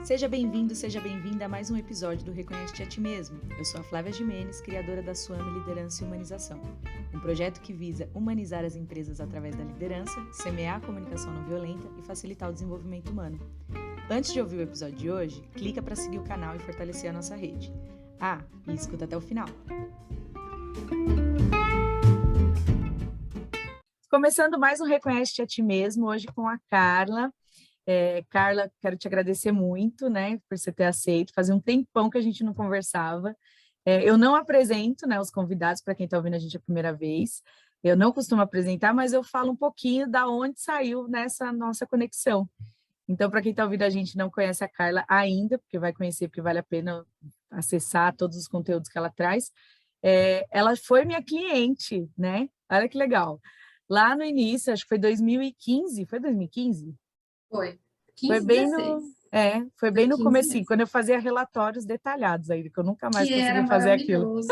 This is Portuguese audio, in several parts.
Seja bem-vindo, seja bem-vinda a mais um episódio do Reconhece-te a Ti Mesmo. Eu sou a Flávia Gimenez, criadora da Swami Liderança e Humanização, um projeto que visa humanizar as empresas através da liderança, semear a comunicação não violenta e facilitar o desenvolvimento humano. Antes de ouvir o episódio de hoje, clica para seguir o canal e fortalecer a nossa rede. E escuta até o final. Começando mais um Reconhece-te a Ti Mesmo, hoje com a Carla. Carla, quero te agradecer muito, né, por você ter aceito. Fazia um tempão que a gente não conversava. Eu não apresento, né, os convidados para quem está ouvindo a gente a primeira vez. Eu não costumo apresentar, mas eu falo um pouquinho da onde saiu nessa nossa conexão. Então, para quem está ouvindo a gente e não conhece a Carla ainda, porque vai conhecer, porque vale a pena acessar todos os conteúdos que ela traz, ela foi minha cliente, né? Olha que legal. Lá no início, acho que foi 2015, foi 2015? Foi. Foi 15, bem 16. foi bem no 15 comecinho, mesmo. quando eu fazia relatórios detalhados aí, que eu nunca mais Que era consegui fazer aquilo. maravilhoso.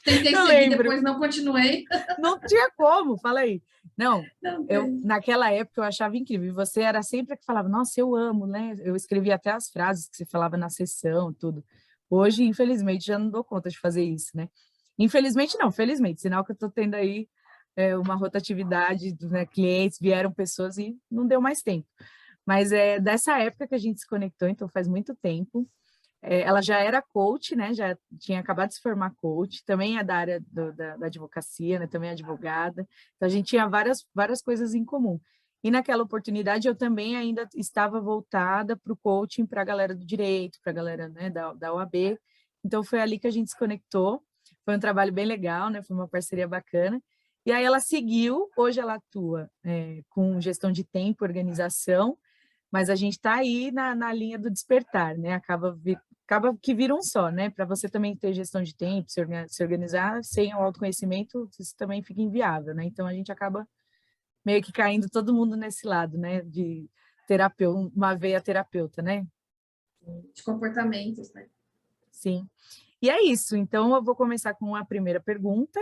Tentei Eu seguir, lembro. depois não continuei. Não tinha como, falei. Não, Não tem. naquela época eu achava incrível. E você era sempre a que falava, nossa, eu amo, né? Eu escrevia até as frases que você falava na sessão, tudo. Hoje, infelizmente, já não dou conta de fazer isso, né? Infelizmente não, felizmente, sinal que eu estou tendo aí uma rotatividade, né? Clientes, vieram pessoas e não deu mais tempo. Mas é dessa época que a gente se conectou, então faz muito tempo. Ela já era coach, né? Já tinha acabado de se formar coach, também é da área da advocacia, né? Também é advogada. Então a gente tinha várias coisas em comum. E naquela oportunidade eu também ainda estava voltada para o coaching para a galera do direito, para a galera, né, da OAB. Então foi ali que a gente se conectou. Foi um trabalho bem legal, né? Foi uma parceria bacana. E aí ela seguiu, hoje ela atua com gestão de tempo, organização, mas a gente está aí na linha do despertar, né? Acaba que vira um só, né? Para você também ter gestão de tempo, se organizar, sem o autoconhecimento, isso também fica inviável, né? Então a gente acaba meio que caindo todo mundo nesse lado, né? De terapeuta, uma veia terapeuta, né? De comportamentos, né? Sim. E é isso. Então eu vou começar com a primeira pergunta,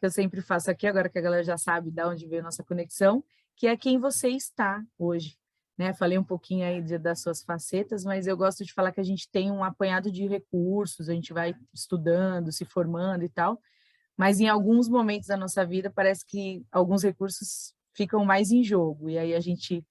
que eu sempre faço aqui, agora que a galera já sabe de onde veio a nossa conexão, que é quem você está hoje. Né? Falei um pouquinho aí das suas facetas, mas eu gosto de falar que a gente tem um apanhado de recursos, a gente vai estudando, se formando e tal, mas em alguns momentos da nossa vida parece que alguns recursos ficam mais em jogo, e aí a gente,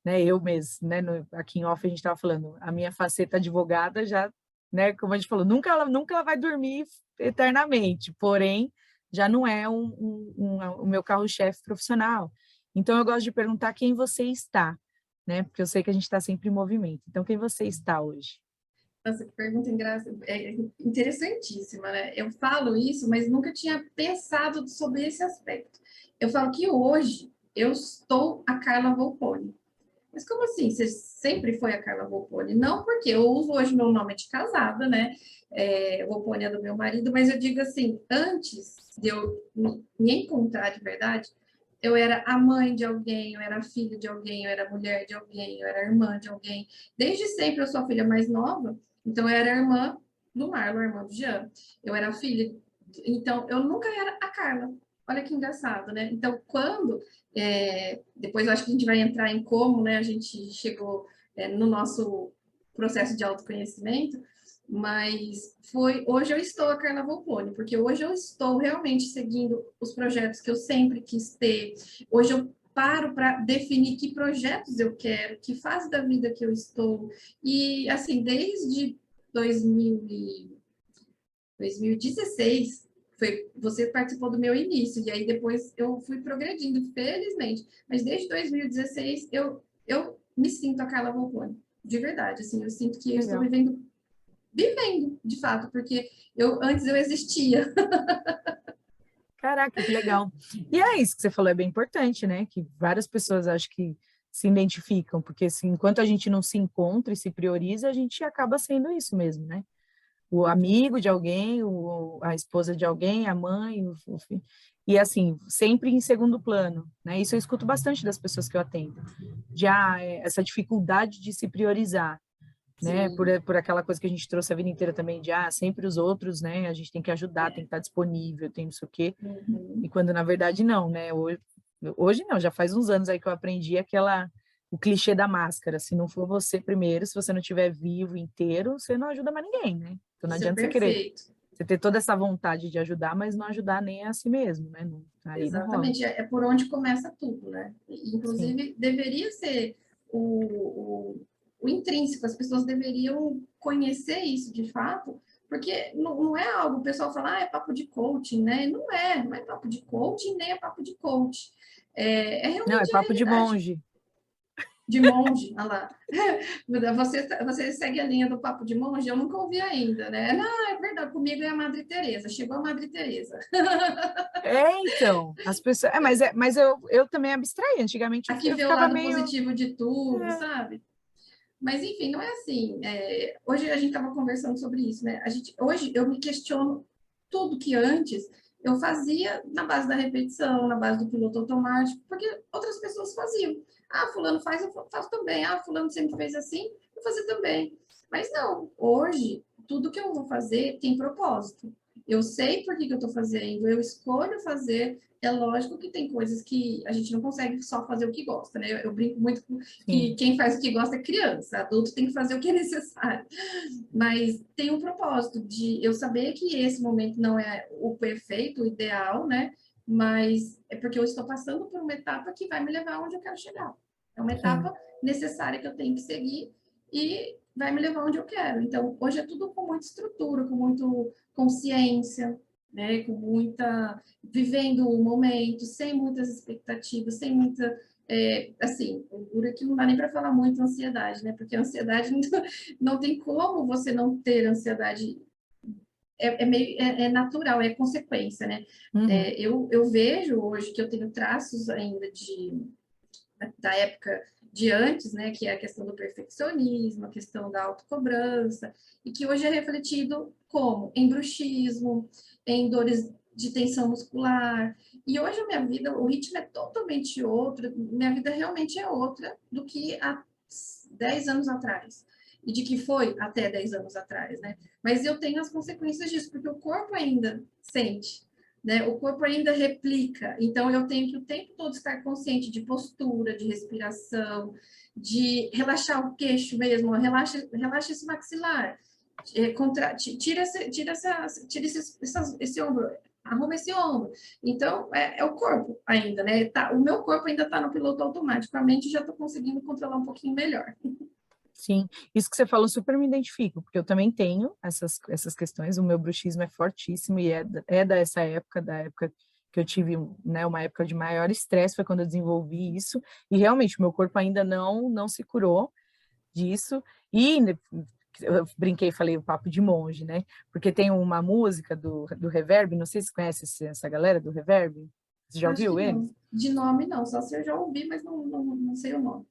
né, eu mesmo, né, aqui em off a gente estava falando, a minha faceta advogada já, né, como a gente falou, nunca ela vai dormir eternamente, porém, já não é o meu carro-chefe profissional. Então, eu gosto de perguntar quem você está, né? Porque eu sei que a gente está sempre em movimento. Então, quem você está hoje? Nossa, que pergunta interessantíssima, né? Eu falo isso, mas nunca tinha pensado sobre esse aspecto. Eu falo que hoje eu estou a Carla Volponi. Mas como assim? Você sempre foi a Carla Volponi? Não, porque eu uso hoje meu nome de casada, né? Volponi é do meu marido, mas eu digo assim, antes de eu me encontrar de verdade, eu era a mãe de alguém, eu era a filha de alguém, eu era a mulher de alguém, eu era a irmã de alguém. Desde sempre eu sou a filha mais nova, então eu era a irmã do Marlon, a irmã do Jean. Eu era a filha, então eu nunca era a Carla. Olha que engraçado, né? Então, depois eu acho que a gente vai entrar em como, né, a gente chegou no nosso processo de autoconhecimento, mas hoje eu estou a Carla Volponi, porque hoje eu estou realmente seguindo os projetos que eu sempre quis ter. Hoje eu paro para definir que projetos eu quero, que fase da vida que eu estou. E, assim, desde 2016, você participou do meu início, e aí depois eu fui progredindo, felizmente. Mas desde 2016, eu me sinto a Carla Volponi, de verdade. Assim, eu sinto que eu estou Legal. vivendo, de fato, porque antes eu existia. Caraca, que legal. E é isso que você falou, é bem importante, né? Que várias pessoas acho que se identificam, porque assim, enquanto a gente não se encontra e se prioriza, a gente acaba sendo isso mesmo, né? O amigo de alguém, a esposa de alguém, a mãe, o filho. E assim, sempre em segundo plano, né? Isso eu escuto bastante das pessoas que eu atendo. Já essa dificuldade de se priorizar, né? Sim. Por aquela coisa que a gente trouxe a vida inteira também de sempre os outros, né? A gente tem que ajudar, tem que estar disponível, tem não sei o quê. Uhum. E quando na verdade não, né? Hoje não, já faz uns anos aí que eu aprendi aquela o clichê da máscara, se não for você primeiro, se você não estiver vivo, inteiro, você não ajuda mais ninguém, né? Então não Isso é adianta você querer, perfeito. você ter toda essa vontade de ajudar, mas não ajudar nem a si mesmo, né? Aí não rola. Exatamente, é por onde começa tudo, né? Sim, Inclusive, deveria ser o intrínseco, as pessoas deveriam conhecer isso de fato, porque não é algo, o pessoal fala, é papo de coaching, né? Não é papo de coaching, nem é papo de coach. É não, é realmente a papo de realidade monge. de monge, olha lá. Você segue a linha do papo de monge? Eu nunca ouvi ainda, né? Não, é verdade, comigo é a Madre Teresa, chegou a Madre Teresa. Então, as pessoas. Mas eu também abstraí. Antigamente Aqui eu vê o ficava lado meio. positivo de tudo, É, sabe? Mas, enfim, não é assim. Hoje a gente estava conversando sobre isso, né? Hoje eu me questiono tudo que antes eu fazia na base da repetição, na base do piloto automático, porque outras pessoas faziam. Ah, fulano faz, eu faço também. Ah, fulano sempre fez assim, eu vou fazer também. Mas não, hoje, tudo que eu vou fazer tem propósito. Eu sei por que que eu estou fazendo, eu escolho fazer. É lógico que tem coisas que a gente não consegue só fazer o que gosta, né? Eu brinco muito que sim, quem faz o que gosta é criança, adulto tem que fazer o que é necessário. Mas tem um propósito de eu saber que esse momento não é o perfeito, o ideal, né? Mas é porque eu estou passando por uma etapa que vai me levar onde eu quero chegar. É uma sim, etapa necessária que eu tenho que seguir e vai me levar onde eu quero. Então, hoje é tudo com muita estrutura, com muita consciência, né? Com muita vivendo o momento, sem muitas expectativas, sem muita assim, dura que não dá nem para falar muito ansiedade, né? Porque a ansiedade não tem como você não ter ansiedade, é natural, é consequência, né? uhum, Eu vejo hoje que eu tenho traços ainda da época de antes, né? Que é a questão do perfeccionismo, a questão da autocobrança, e que hoje é refletido como? Em bruxismo, em dores de tensão muscular. E hoje a minha vida, o ritmo é totalmente outro, minha vida realmente é outra do que há 10 anos atrás. E de que foi até 10 anos atrás, né? Mas eu tenho as consequências disso, porque o corpo ainda sente, né? O corpo ainda replica, então eu tenho que o tempo todo estar consciente de postura, de respiração, de relaxar o queixo mesmo, relaxa esse maxilar, tira esse ombro, arruma esse ombro. Então, é o corpo ainda, né? O meu corpo ainda está no piloto automático, a mente já estou conseguindo controlar um pouquinho melhor. sim. Isso que você falou super me identifico, porque eu também tenho essas questões. O meu bruxismo é fortíssimo e é dessa época, da época que eu tive, né, uma época de maior estresse, foi quando eu desenvolvi isso. E realmente, o meu corpo ainda não se curou disso. E né, eu brinquei, falei o papo de monge, né? Porque tem uma música do Reverb, não sei se você conhece essa galera do Reverb. Você já Acho que ouviu eles? não. De nome, não. Só se eu já ouvi, mas não sei o nome.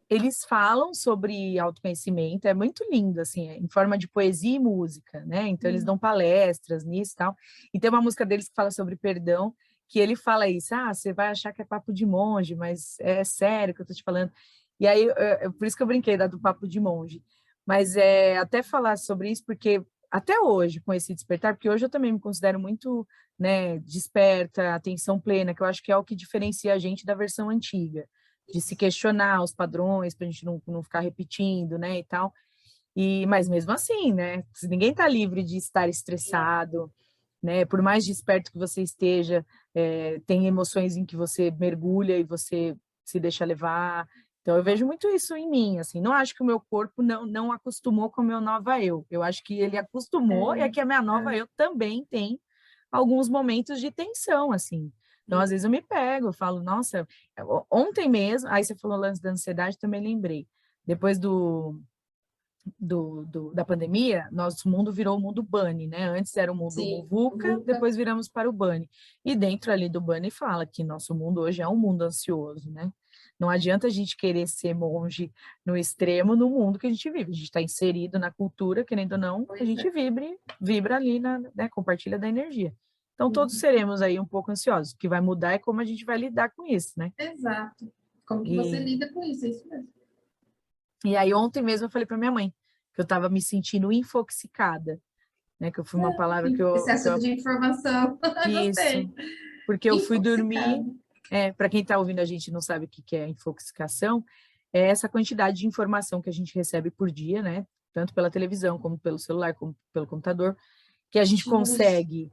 Eles falam sobre autoconhecimento, é muito lindo, assim, em forma de poesia e música, né? Então, eles dão palestras nisso e tal. E tem uma música deles que fala sobre perdão, que ele fala isso, você vai achar que é papo de monge, mas é sério que eu tô te falando. E aí, por isso que eu brinquei do papo de monge. Mas até falar sobre isso, porque até hoje, com esse despertar, porque hoje eu também me considero muito, né, desperta, atenção plena, que eu acho que é o que diferencia a gente da versão antiga de se questionar os padrões para a gente não ficar repetindo, né, e tal. Mas mesmo assim, né, se ninguém está livre de estar estressado, né, por mais desperto que você esteja, tem emoções em que você mergulha e você se deixa levar. Então eu vejo muito isso em mim, assim, não acho que o meu corpo não acostumou com o meu nova eu. Eu acho que ele acostumou e é que a minha nova eu também tem alguns momentos de tensão, assim. Então, às vezes eu me pego, eu falo, nossa, ontem mesmo, aí você falou o lance da ansiedade, também lembrei. Depois da pandemia, nosso mundo virou o mundo Bunny, né? Antes era o mundo Sim, Muvuca, VUCA. depois viramos para o Bunny. E dentro ali do Bunny fala que nosso mundo hoje é um mundo ansioso, né? Não adianta a gente querer ser monge no extremo no mundo que a gente vive. A gente está inserido na cultura, querendo ou não, a Pois gente é. vibra ali, né? Compartilha da energia. Então, todos Uhum. seremos aí um pouco ansiosos. O que vai mudar é como a gente vai lidar com isso, né? Exato. Como que você E, lida com isso? É isso mesmo. e aí, ontem mesmo eu falei para minha mãe que eu estava me sentindo infoxicada, né? Que eu fui uma palavra que Excesso eu de informação. isso, Gostei. porque eu fui dormir. Infoxicado. Para quem está ouvindo a gente não sabe o que é infoxicação, é essa quantidade de informação que a gente recebe por dia, né? Tanto pela televisão, como pelo celular, como pelo computador, que a gente Estímulos. consegue,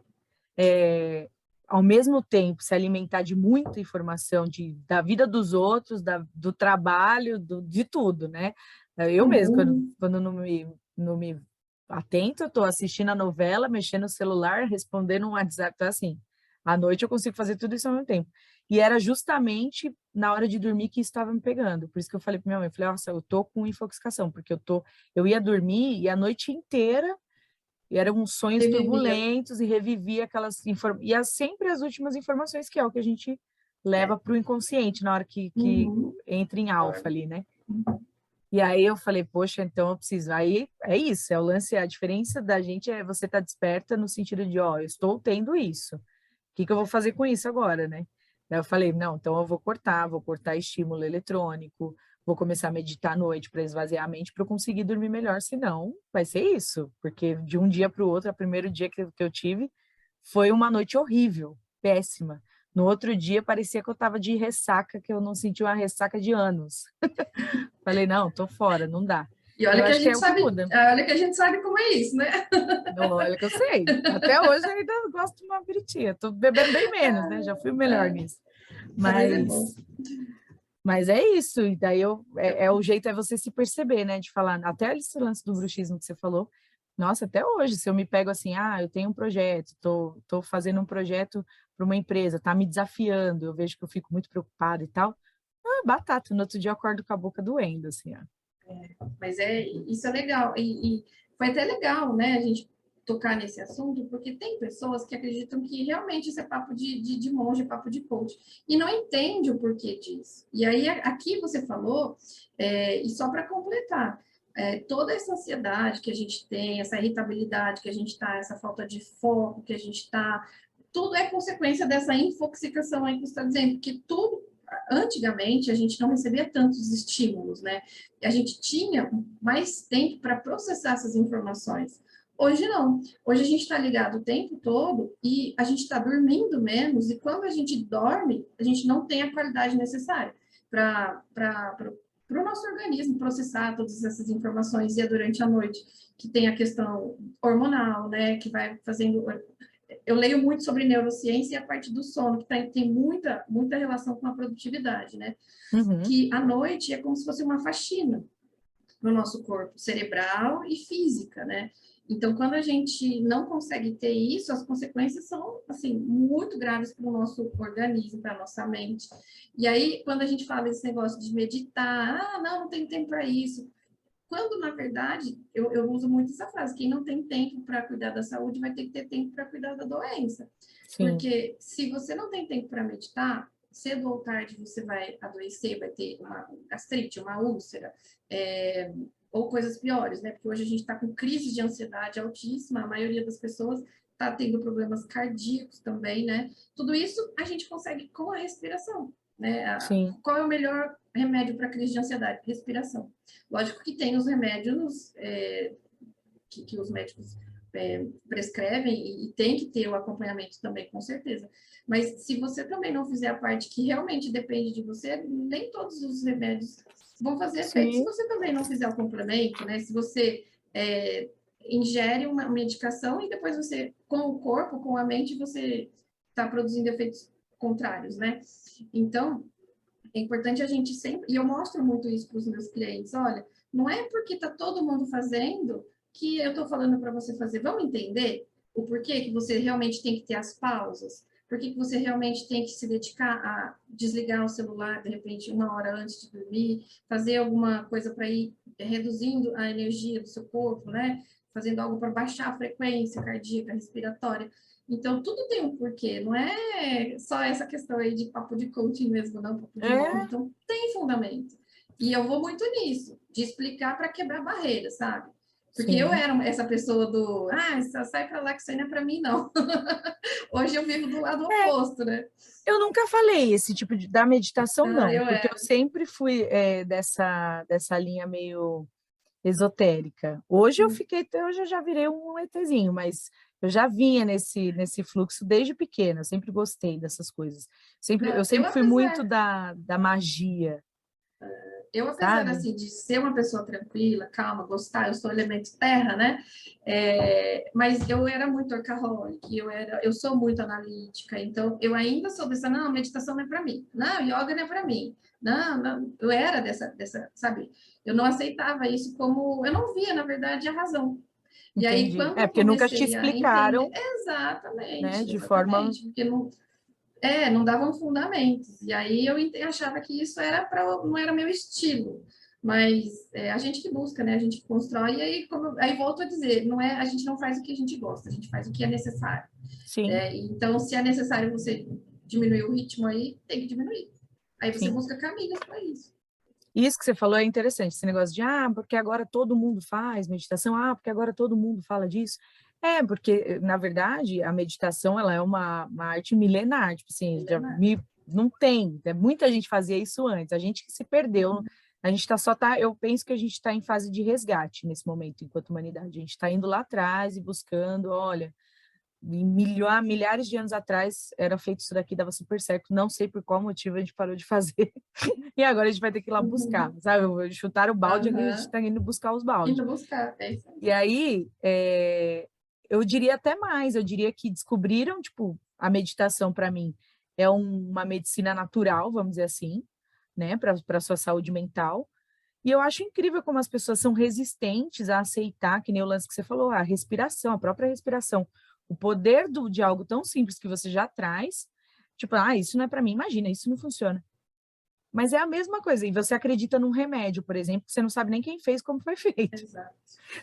ao mesmo tempo, se alimentar de muita informação da vida dos outros, do trabalho, de tudo, né? Eu mesmo, Uhum. quando não me atento, eu estou assistindo a novela, mexendo no celular, respondendo um WhatsApp, então assim, à noite eu consigo fazer tudo isso ao mesmo tempo. E era justamente na hora de dormir que isso estava me pegando. Por isso que eu falei para minha mãe, eu falei, nossa, eu tô com infoxicação, porque eu ia dormir e a noite inteira e eram uns sonhos Revivia. turbulentos e revivia sempre as últimas informações, que é o que a gente leva para o inconsciente na hora que Uhum. entra em alfa Dorme. ali, né? E aí eu falei, poxa, então eu preciso. Aí é isso, é o lance, a diferença da gente é você estar desperta no sentido de, ó, eu estou tendo isso. O que eu vou fazer com isso agora, né? Daí eu falei, não, então eu vou cortar estímulo eletrônico, vou começar a meditar à noite para esvaziar a mente para eu conseguir dormir melhor, senão vai ser isso, porque de um dia para o outro, o primeiro dia que eu tive foi uma noite horrível, péssima. No outro dia parecia que eu estava de ressaca, que eu não sentia uma ressaca de anos. Falei, não, tô fora, não dá. E Eu olha que a acho que é gente o que sabe, muda. olha que a gente sabe como é isso, né? Olha que eu sei. Até hoje eu ainda gosto de uma biritinha. Tô bebendo bem menos, né? Já fui melhor nisso. Mas é bom. Mas, mas é isso. E daí Eu- o jeito é você se perceber, né? De falar, até esse lance do bruxismo que você falou. Nossa, até hoje, se eu me pego assim, eu tenho um projeto, tô fazendo um projeto para uma empresa, tá me desafiando, eu vejo que eu fico muito preocupada e tal. Batata, no outro dia eu acordo com a boca doendo, assim, ó. Mas isso é legal. E foi até legal, né, a gente tocar nesse assunto, porque tem pessoas que acreditam que realmente isso é papo de monge, papo de coach, e não entende o porquê disso. E aí, aqui você falou, e só para completar, toda essa ansiedade que a gente tem, essa irritabilidade que a gente está, essa falta de foco que a gente está, tudo é consequência dessa infoxicação aí que você está dizendo, que tudo, antigamente, a gente não recebia tantos estímulos, né? A gente tinha mais tempo para processar essas informações. Hoje não. Hoje a gente está ligado o tempo todo e a gente está dormindo menos, e quando a gente dorme, a gente não tem a qualidade necessária para o nosso organismo processar todas essas informações. E é durante a noite que tem a questão hormonal, né? Que vai fazendo. Eu leio muito sobre neurociência e a parte do sono, que tem muita relação com a produtividade, né? Uhum, Que à noite é como se fosse uma faxina no nosso corpo, cerebral e física, né? Então, quando a gente não consegue ter isso, as consequências são, assim, muito graves para o nosso organismo, para a nossa mente. E aí, quando a gente fala esse negócio de meditar, não tenho tempo para isso. Quando, na verdade, eu uso muito essa frase, quem não tem tempo para cuidar da saúde vai ter que ter tempo para cuidar da doença. sim, Porque se você não tem tempo para meditar, cedo ou tarde você vai adoecer, vai ter uma gastrite, uma úlcera, ou coisas piores, né? Porque hoje a gente está com crise de ansiedade altíssima, a maioria das pessoas está tendo problemas cardíacos também, né? Tudo isso a gente consegue com a respiração, né? sim. Qual é o melhor remédio para crise de ansiedade? Respiração. Lógico que tem os remédios que os médicos prescrevem e tem que ter o acompanhamento também, com certeza. Mas se você também não fizer a parte que realmente depende de você, nem todos os remédios vão fazer efeito se Sim, você também não fizer o complemento, né? Se você ingere uma medicação e depois você, com o corpo, com a mente, você está produzindo efeitos contrários, né? Então, é importante a gente sempre, e eu mostro muito isso para os meus clientes, olha, não é porque está todo mundo fazendo que eu estou falando para você fazer. Vamos entender o porquê que você realmente tem que ter as pausas? Por que você realmente tem que se dedicar a desligar o celular, de repente, uma hora antes de dormir, fazer alguma coisa para ir reduzindo a energia do seu corpo, né? Fazendo algo para baixar a frequência cardíaca, respiratória. Então, tudo tem um porquê, não é só essa questão aí de papo de coaching mesmo, não, papo de monge. é, Então, tem fundamento. E eu vou muito nisso, de explicar para quebrar barreiras, sabe? Porque eu sim. era essa pessoa só sai para lá que isso aí não é para mim, não. Hoje eu vivo do lado É, oposto, né? eu nunca falei esse tipo da meditação, não, Eu porque eu era. sempre fui dessa linha meio esotérica. Hoje eu já virei um ETzinho, mas eu já vinha nesse fluxo desde pequena, eu sempre gostei dessas coisas. Eu Não, eu sempre fui muito apesar. da magia. Eu, apesar sabe? assim, de ser uma pessoa tranquila, calma, gostar, eu sou elemento terra, né? Mas eu era muito workaholic, eu sou muito analítica, então eu ainda sou dessa, não, meditação não é para mim, não, yoga não é para mim, não, eu era dessa, sabe? Eu não aceitava isso como, eu não via, na verdade, a razão. E aí, Entendi. quando É, eu porque nunca te comecei a entender, explicaram, né, exatamente, de forma... exatamente, porque não davam fundamentos. E aí eu achava que isso era não era meu estilo. Mas a gente que busca, né? A gente que constrói, e aí, aí volto a dizer, não é, a gente não faz o que a gente gosta, a gente faz o que é necessário. Sim, Né? Então, se é necessário você diminuir o ritmo aí, tem que diminuir. Aí você sim. busca caminhos para isso. Isso que você falou é interessante, esse negócio de, porque agora todo mundo faz meditação, porque agora todo mundo fala disso. É, porque, na verdade, a meditação, ela é uma arte milenar, tipo assim, Milenar. não tem, muita gente fazia isso antes, a gente que se perdeu, a gente eu penso que a gente está em fase de resgate nesse momento, enquanto humanidade, a gente está indo lá atrás e buscando, olha, milhares de anos atrás era feito isso daqui, dava super certo, não sei por qual motivo a gente parou de fazer, e agora a gente vai ter que ir lá buscar, sabe? Chutar o balde, a gente Uhum. está indo buscar os baldes. Indo buscar, é isso aí. E aí, eu diria até mais, eu diria que descobriram, tipo, a meditação para mim é uma medicina natural, vamos dizer assim, né, para a sua saúde mental. E eu acho incrível como as pessoas são resistentes a aceitar, que nem o lance que você falou, a respiração, a própria respiração, o poder de algo tão simples que você já traz, tipo, isso não é para mim, imagina, isso não funciona. Mas é a mesma coisa, e você acredita num remédio, por exemplo, que você não sabe nem quem fez, como foi feito. Exato.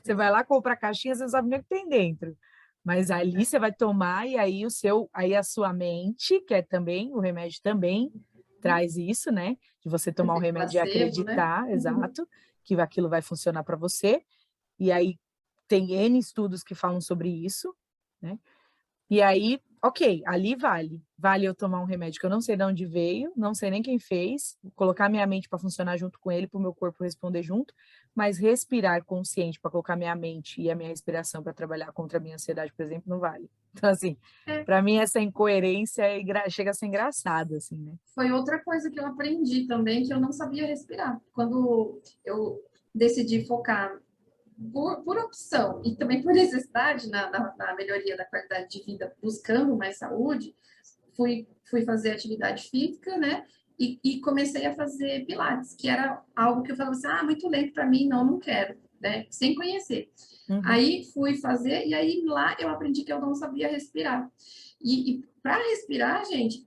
Você vai Exato. lá, compra a caixinha, você não sabe nem o que tem dentro. Mas ali você vai tomar, e aí aí a sua mente, que é também, o remédio também traz isso, né? De você tomar o Efeito remédio e placebo, né? acreditar, Uhum. exato, que aquilo vai funcionar para você. E aí tem N estudos que falam sobre isso, né? E aí, ok, ali vale. Vale eu tomar um remédio que eu não sei de onde veio, não sei nem quem fez, colocar minha mente para funcionar junto com ele, para o meu corpo responder junto, mas respirar consciente para colocar minha mente e a minha respiração para trabalhar contra a minha ansiedade, por exemplo, não vale. Então, assim, É, para mim essa incoerência chega a ser engraçada, assim, né? foi outra coisa que eu aprendi também, que eu não sabia respirar. Quando eu decidi focar por opção e também por necessidade na melhoria da qualidade de vida, buscando mais saúde, fui fazer atividade física, né? E comecei a fazer pilates, que era algo que eu falava assim, muito lento para mim, não quero, né? Sem conhecer. Uhum, Aí fui fazer, e aí lá eu aprendi que eu não sabia respirar. E para respirar, gente,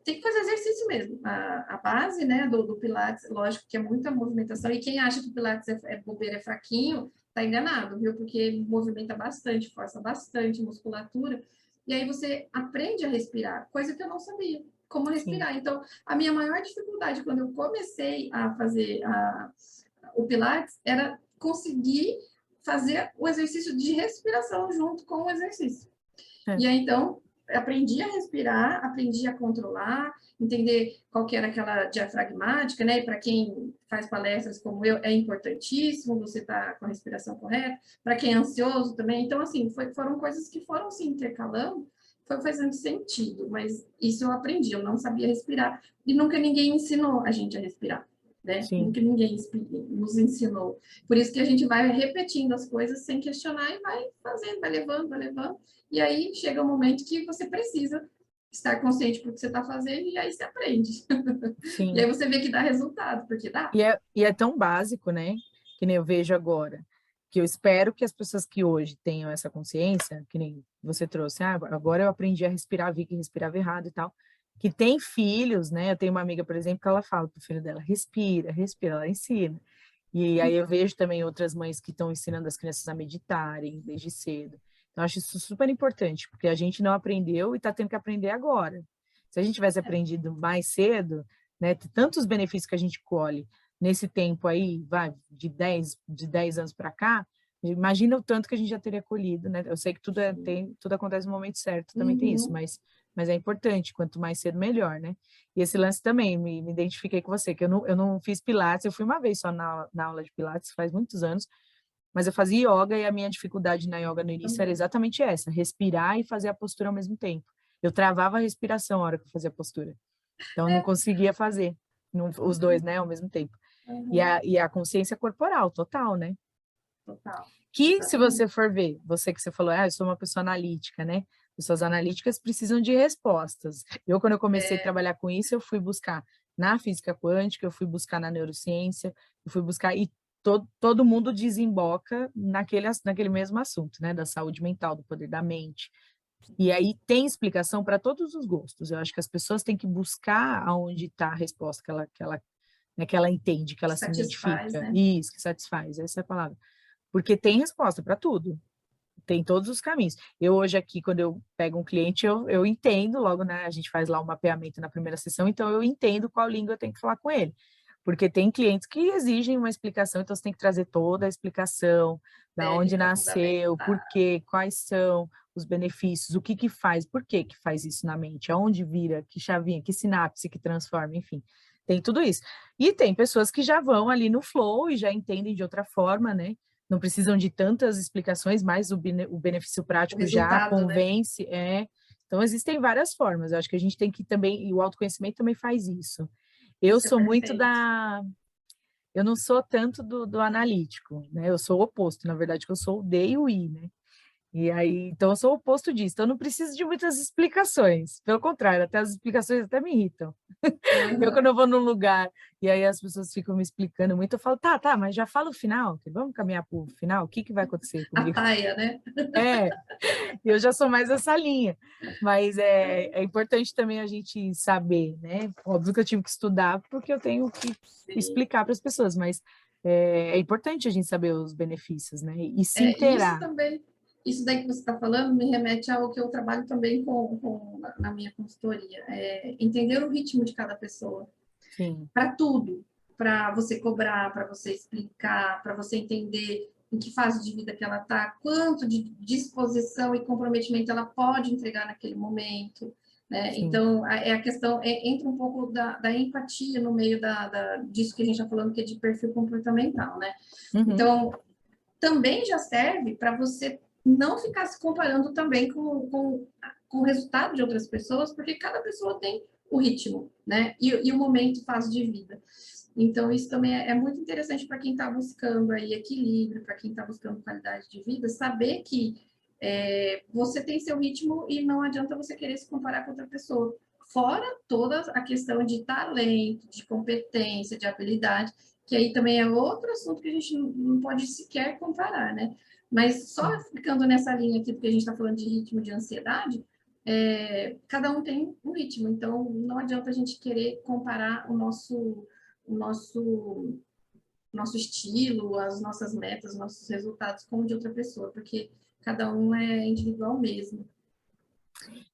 tem que fazer exercício mesmo. A base, né, do Pilates, lógico que é muita movimentação, e quem acha que o Pilates é bobeira, é fraquinho, tá enganado, viu? Porque movimenta bastante, força bastante musculatura, e aí você aprende a respirar, coisa que eu não sabia, como sim. respirar. Então, a minha maior dificuldade quando eu comecei a fazer o Pilates era conseguir fazer o exercício de respiração junto com o exercício. É, E aí, então, aprendi a respirar, aprendi a controlar, entender qual que era aquela diafragmática, né? E para quem faz palestras como eu, é importantíssimo você estar com a respiração correta. Para quem é ansioso também. Então, assim, foram coisas que foram se intercalando, foi fazendo sentido, mas isso eu aprendi, eu não sabia respirar. E nunca ninguém ensinou a gente a respirar. Né? sim. Nunca ninguém nos ensinou. Por isso que a gente vai repetindo as coisas sem questionar e vai fazendo, vai levando, vai levando. E aí chega um momento que você precisa estar consciente do que você está fazendo e aí você aprende. E aí Sim. você vê que dá resultado, porque dá. E é tão básico, né? Que nem eu vejo agora. Que eu espero que as pessoas que hoje tenham essa consciência, que nem você trouxe, agora eu aprendi a respirar, vi que respirava errado e tal. Que tem filhos, né? Eu tenho uma amiga, por exemplo, que ela fala pro filho dela, respira, respira, ela ensina. E aí eu vejo também outras mães que estão ensinando as crianças a meditarem desde cedo. Então, eu acho isso super importante, porque a gente não aprendeu e está tendo que aprender agora. Se a gente tivesse aprendido mais cedo, né, tantos benefícios que a gente colhe nesse tempo aí, vai, de dez anos para cá, imagina o tanto que a gente já teria colhido, né? Eu sei que tudo acontece no momento certo, também tem isso, Uhum. mas é importante, quanto mais cedo, melhor, né? E esse lance também, me identifiquei com você, que eu não fiz Pilates, eu fui uma vez só na aula de Pilates, faz muitos anos, mas eu fazia yoga e a minha dificuldade na yoga no início era Também. exatamente essa, respirar e fazer a postura ao mesmo tempo. Eu travava a respiração na hora que eu fazia a postura. Então eu não É, conseguia fazer. os dois, né, ao mesmo tempo. E a consciência corporal, total, né? Total. Que, se Exatamente. você for ver, você que você falou, eu sou uma pessoa analítica, né? Pessoas analíticas precisam de respostas. Quando eu comecei a trabalhar com isso, eu fui buscar na física quântica, eu fui buscar na neurociência, eu fui buscar, e todo mundo desemboca naquele mesmo assunto, né? Da saúde mental, do poder da mente. E aí tem explicação para todos os gostos. Eu acho que as pessoas têm que buscar aonde está a resposta né, que ela entende, que ela se Satisfaz, identifica. né? Isso, que satisfaz, essa é a palavra. Porque tem resposta para tudo, tem todos os caminhos. Eu hoje aqui, quando eu pego um cliente, eu entendo logo, né? A gente faz lá um mapeamento na primeira sessão, então eu entendo qual língua eu tenho que falar com ele. Porque tem clientes que exigem uma explicação, então você tem que trazer toda a explicação, da onde Técnica nasceu, por fundamental. quê, quais são os benefícios, o que que faz, por que que faz isso na mente, aonde vira, que chavinha, que sinapse que transforma, enfim. Tem tudo isso. E tem pessoas que já vão ali no flow e já entendem de outra forma, né? Não precisam de tantas explicações, mas o benefício O prático já resultado, né? convence, Então, existem várias formas. Eu acho que a gente tem que também, e o autoconhecimento também faz isso. Eu Isso é sou muito perfeito. eu não sou tanto do analítico, né? Eu sou o oposto, na verdade, que eu sou o D e o I, né? E aí, então eu sou o oposto disso. Então eu não preciso de muitas explicações. Pelo contrário, até as explicações até me irritam. Quando eu vou num lugar e aí as pessoas ficam me explicando muito, eu falo, tá, mas já fala o final, vamos caminhar para o final, o que que vai acontecer A comigo? paia, né? É, eu já sou mais essa linha, mas é importante também a gente saber, né? Óbvio que eu tive que estudar porque eu tenho que Sim. explicar para as pessoas, mas é importante a gente saber os benefícios, né? E se E isso inteirar. também, isso daí que você está falando me remete ao que eu trabalho também na minha consultoria. Entender o ritmo de cada pessoa. Sim, Para tudo. Para você cobrar, para você explicar, para você entender em que fase de vida que ela está, quanto de disposição e comprometimento ela pode entregar naquele momento. Né? sim. Então, a questão entra um pouco da empatia no meio disso que a gente está falando, que é de perfil comportamental. Né? Uhum. Então, também já serve para você não ficar se comparando também com o resultado de outras pessoas, porque cada pessoa tem o ritmo, né? E o momento, fase de vida. Então, isso também é muito interessante para quem está buscando aí equilíbrio, para quem está buscando qualidade de vida, saber que você tem seu ritmo e não adianta você querer se comparar com outra pessoa. Fora toda a questão de talento, de competência, de habilidade, que aí também é outro assunto que a gente não pode sequer comparar, né? Mas só Sim. ficando nessa linha aqui, porque a gente está falando de ritmo de ansiedade, cada um tem um ritmo, então não adianta a gente querer comparar o nosso estilo, as nossas metas, os nossos resultados com o de outra pessoa, porque cada um é individual mesmo.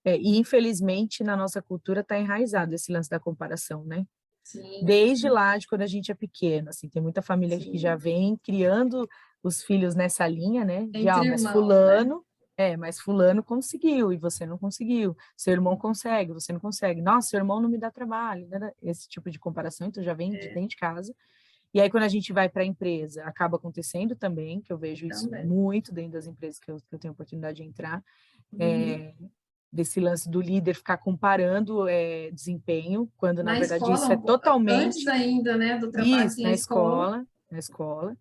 E infelizmente na nossa cultura está enraizado esse lance da comparação, né? Sim, Desde lá, de quando a gente é pequeno, assim, tem muita família que já sim. vem criando os filhos nessa linha, né? De, Entre mas irmãos, né? fulano conseguiu e você não conseguiu. Seu irmão consegue, você não consegue. Nossa, seu irmão não me dá trabalho, né? Esse tipo de comparação, então já vem de dentro de casa. E aí, quando a gente vai para a empresa, acaba acontecendo também, que eu vejo isso Também. muito dentro das empresas que eu tenho oportunidade de entrar, Uhum. desse lance do líder ficar comparando desempenho, quando na Na verdade isso é escola, antes totalmente ainda, né, do trabalho, isso, tem a escola. na escola.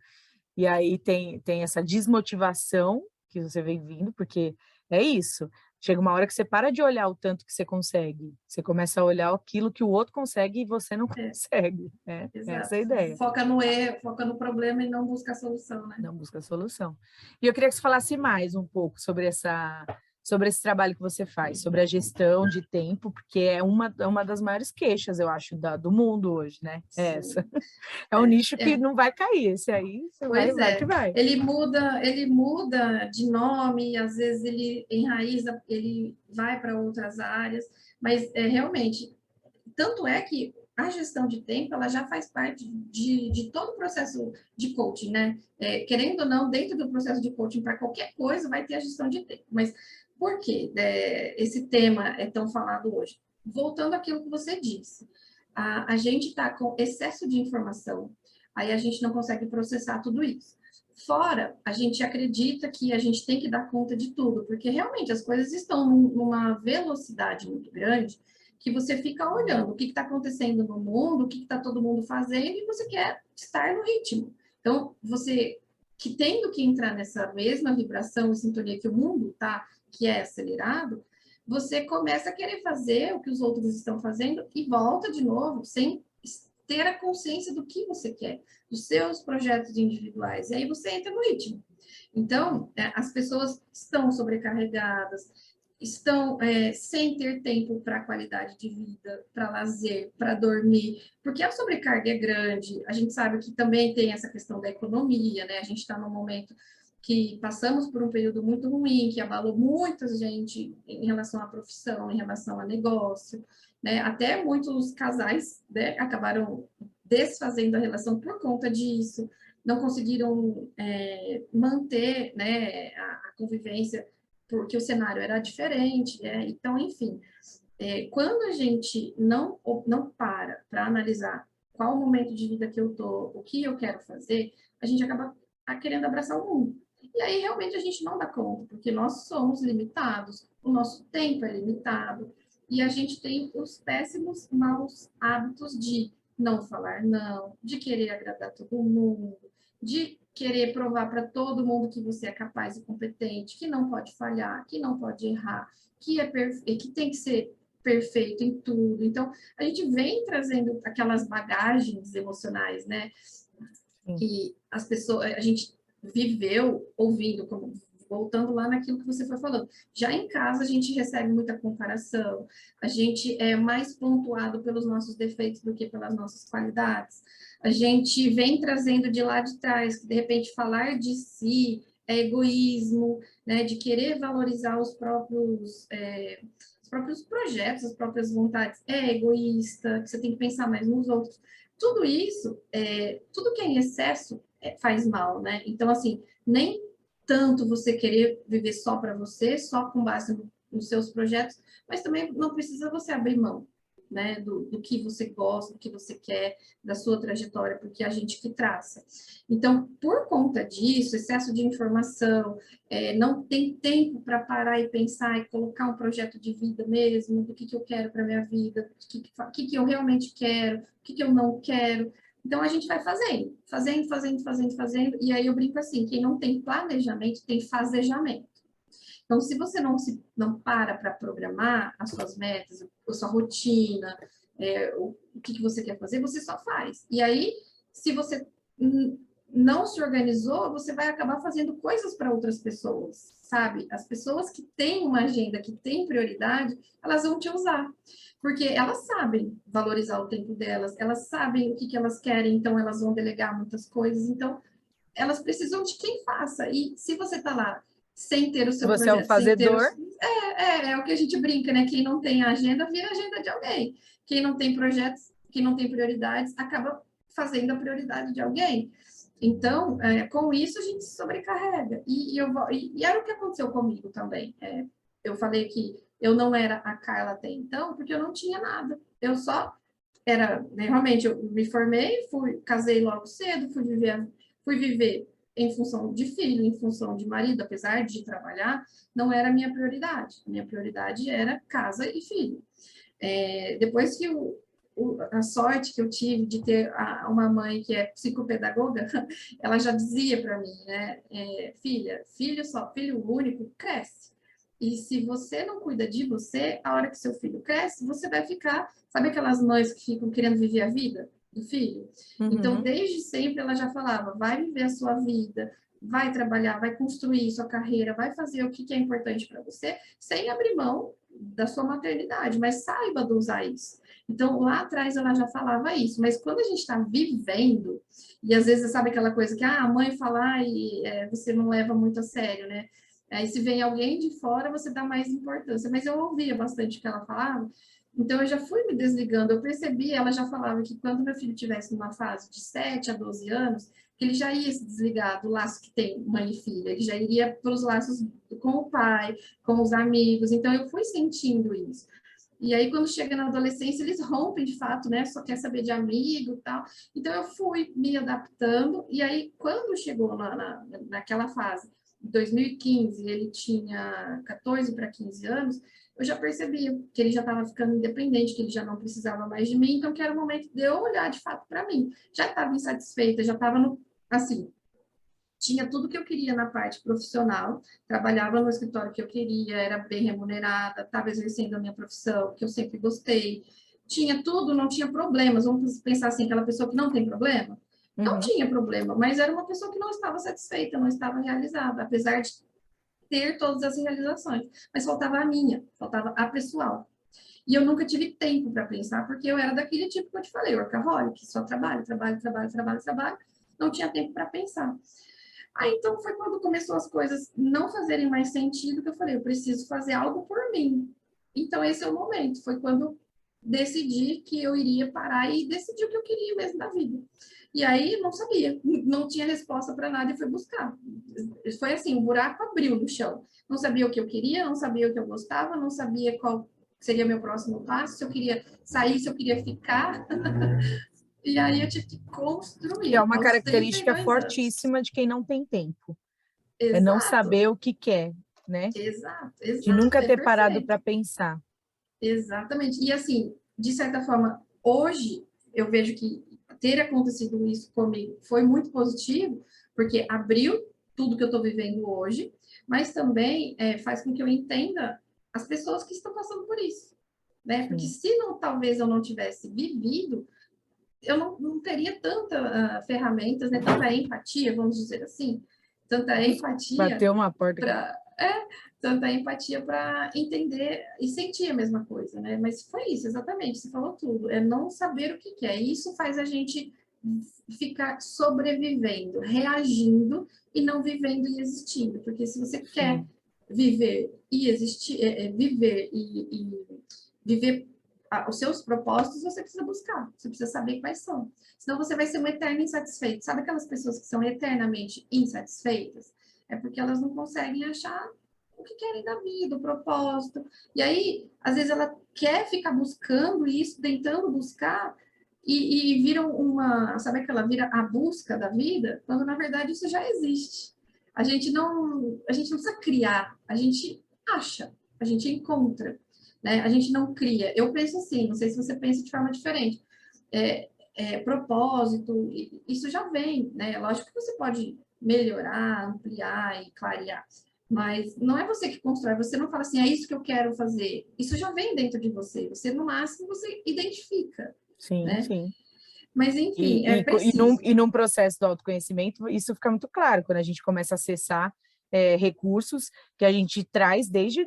E aí tem essa desmotivação que você vem vindo, porque é isso. Chega uma hora que você para de olhar o tanto que você consegue, você começa a olhar aquilo que o outro consegue e você não É, consegue, né? Essa é a exato. ideia. Foca no erro, foca no problema e não busca a solução, né? Não busca solução. E eu queria que você falasse mais um pouco sobre esse trabalho que você faz, sobre a gestão de tempo, porque é uma das maiores queixas, eu acho, do mundo hoje, né? É essa. Sim. É um É, nicho que é. não vai cair, esse aí você Pois vai que é. vai. Ele muda de nome, às vezes ele enraiza, ele vai para outras áreas, mas realmente, tanto é que a gestão de tempo ela já faz parte de todo o processo de coaching, né? Querendo ou não, dentro do processo de coaching, para qualquer coisa, vai ter a gestão de tempo. Mas por que esse tema é tão falado hoje? Voltando àquilo que você disse, a gente está com excesso de informação, aí a gente não consegue processar tudo isso. Fora, a gente acredita que a gente tem que dar conta de tudo, porque realmente as coisas estão numa velocidade muito grande que você fica olhando o que está acontecendo no mundo, o que está todo mundo fazendo, e você quer estar no ritmo. Então, você que tendo que entrar nessa mesma vibração e sintonia que o mundo está, que é acelerado, você começa a querer fazer o que os outros estão fazendo e volta de novo, sem ter a consciência do que você quer, dos seus projetos individuais. E aí você entra no ritmo. Então, as pessoas estão sobrecarregadas, estão sem ter tempo para qualidade de vida, para lazer, para dormir, porque a sobrecarga é grande. A gente sabe que também tem essa questão da economia, né? A gente está num momento que passamos por um período muito ruim, que abalou muita gente em relação à profissão, em relação a negócio, né? Até muitos casais, né, acabaram desfazendo a relação por conta disso, não conseguiram manter, né, a convivência porque o cenário era diferente, né? Então, enfim, quando a gente não para analisar qual o momento de vida que eu tô, o que eu quero fazer, a gente acaba querendo abraçar o mundo. E aí, realmente, a gente não dá conta, porque nós somos limitados, o nosso tempo é limitado, e a gente tem os péssimos, maus hábitos de não falar não, de querer agradar todo mundo, de querer provar para todo mundo que você é capaz e competente, que não pode falhar, que não pode errar, que tem que ser perfeito em tudo. Então, a gente vem trazendo aquelas bagagens emocionais, né? Que as pessoas, a gente viveu ouvindo, como, voltando lá naquilo que você foi falando. Já em casa, a gente recebe muita comparação, a gente é mais pontuado pelos nossos defeitos do que pelas nossas qualidades. A gente vem trazendo de lá de trás, que de repente falar de si é egoísmo, né, de querer valorizar os próprios projetos, as próprias vontades, é egoísta, que você tem que pensar mais nos outros. Tudo isso, tudo que é em excesso faz mal, né? Então, assim, nem tanto você querer viver só para você, só com base nos seus projetos, mas também não precisa você abrir mão, né? Do que você gosta, do que você quer, da sua trajetória, porque é a gente que traça. Então, por conta disso, excesso de informação, não tem tempo para parar e pensar e colocar um projeto de vida mesmo, do que eu quero para minha vida, o que eu realmente quero, o que eu não quero. Então, a gente vai fazendo, e aí eu brinco assim, quem não tem planejamento, tem fazejamento. Então, se você não para programar as suas metas, a sua rotina, o que você quer fazer, você só faz. E aí, se você não se organizou, você vai acabar fazendo coisas para outras pessoas, sabe? As pessoas que têm uma agenda, que têm prioridade, elas vão te usar. Porque elas sabem valorizar o tempo delas, elas sabem o que elas querem, então elas vão delegar muitas coisas. Então, elas precisam de quem faça. E se você está lá sem ter o seu Você é o projeto, sem ter fazedor. é o que a gente brinca, né? Quem não tem agenda, vira agenda de alguém. Quem não tem projetos, quem não tem prioridades, acaba fazendo a prioridade de alguém. Então, com isso, a gente se sobrecarrega. E era o que aconteceu comigo também. Eu falei que eu não era a Carla até então, porque eu não tinha nada. Eu só era, né, realmente, eu me formei, casei logo cedo, fui viver em função de filho, em função de marido, apesar de trabalhar, não era a minha prioridade. A minha prioridade era casa e filho. Depois que a sorte que eu tive de ter uma mãe que é psicopedagoga, ela já dizia para mim, né, filho único cresce. E se você não cuida de você, a hora que seu filho cresce, você vai ficar, sabe aquelas mães que ficam querendo viver a vida do filho? Então, desde sempre ela já falava, vai viver a sua vida, vai trabalhar, vai construir sua carreira, vai fazer o que é importante para você, sem abrir mão da sua maternidade, mas saiba dosar isso. Então, lá atrás ela já falava isso, mas quando a gente está vivendo, e às vezes sabe aquela coisa que a mãe falar e você não leva muito a sério, né? Aí se vem alguém de fora, você dá mais importância. Mas eu ouvia bastante o que ela falava, então eu já fui me desligando. Eu percebi, ela já falava que quando meu filho estivesse numa fase de 7 a 12 anos, que ele já ia se desligar do laço que tem mãe e filha, ele já iria para os laços com o pai, com os amigos. Então eu fui sentindo isso. E aí, quando chega na adolescência, eles rompem de fato, né? Só quer saber de amigo e tal. Então, eu fui me adaptando. E aí, quando chegou naquela fase, em 2015, ele tinha 14 para 15 anos, eu já percebia que ele já estava ficando independente, que ele já não precisava mais de mim, então que era o momento de eu olhar de fato para mim. Já estava insatisfeita, já estava no, assim, tinha tudo que eu queria na parte profissional, trabalhava no escritório que eu queria, era bem remunerada, estava exercendo a minha profissão, que eu sempre gostei, tinha tudo, não tinha problemas. Vamos pensar assim, aquela pessoa que não tem problema? Não Uhum. tinha problema, mas era uma pessoa que não estava satisfeita, não estava realizada, apesar de ter todas as realizações. Mas faltava a minha, faltava a pessoal. E eu nunca tive tempo para pensar, porque eu era daquele tipo que eu te falei, workaholic, só trabalho, trabalho, trabalho, trabalho, trabalho, não tinha tempo para pensar. Aí então foi quando começou as coisas não fazerem mais sentido, que eu falei, eu preciso fazer algo por mim. Então esse é o momento, foi quando decidi que eu iria parar e decidi o que eu queria mesmo da vida. E aí não sabia, não tinha resposta para nada e fui buscar. Foi assim, o buraco abriu no chão. Não sabia o que eu queria, não sabia o que eu gostava, não sabia qual seria meu próximo passo, se eu queria sair, se eu queria ficar. E aí eu tive que Que é construir uma aos característica 32 anos. fortíssima de quem não tem tempo. É não Exato, saber o que quer, né? exato, De exato, nunca é ter parado perfeito. para pensar. Exatamente. E assim, de certa forma, hoje eu vejo que ter acontecido isso comigo foi muito positivo, porque abriu tudo que eu estou vivendo hoje, mas também faz com que eu entenda as pessoas que estão passando por isso, né? Porque Sim. se não, talvez eu não tivesse vivido, eu não teria tanta ferramentas, né? Tanta empatia, vamos dizer assim, tanta empatia Bateu uma porta aqui. para tanta empatia para entender e sentir a mesma coisa, né? Mas foi isso, exatamente, você falou tudo, é não saber o que quer. E isso faz a gente ficar sobrevivendo, reagindo e não vivendo e existindo, porque se você quer Sim. viver e existir, viver e viver os seus propósitos, você precisa buscar, você precisa saber quais são. Senão você vai ser um eterno insatisfeito. Sabe aquelas pessoas que são eternamente insatisfeitas? É porque elas não conseguem achar o que querem da vida, o propósito. E aí, às vezes, ela quer ficar buscando isso, tentando buscar, e vira uma, sabe aquela vira a busca da vida, quando na verdade isso já existe. A gente não precisa criar, a gente acha, a gente encontra, né? A gente não cria. Eu penso assim, não sei se você pensa de forma diferente. Propósito, isso já vem, né? Lógico que você pode melhorar, ampliar e clarear, mas não é você que constrói, você não fala assim, é isso que eu quero fazer. Isso já vem dentro de você, você no máximo você identifica, Sim, né? sim. Mas enfim, é E preciso. num processo do autoconhecimento, isso fica muito claro quando a gente começa a acessar recursos que a gente traz desde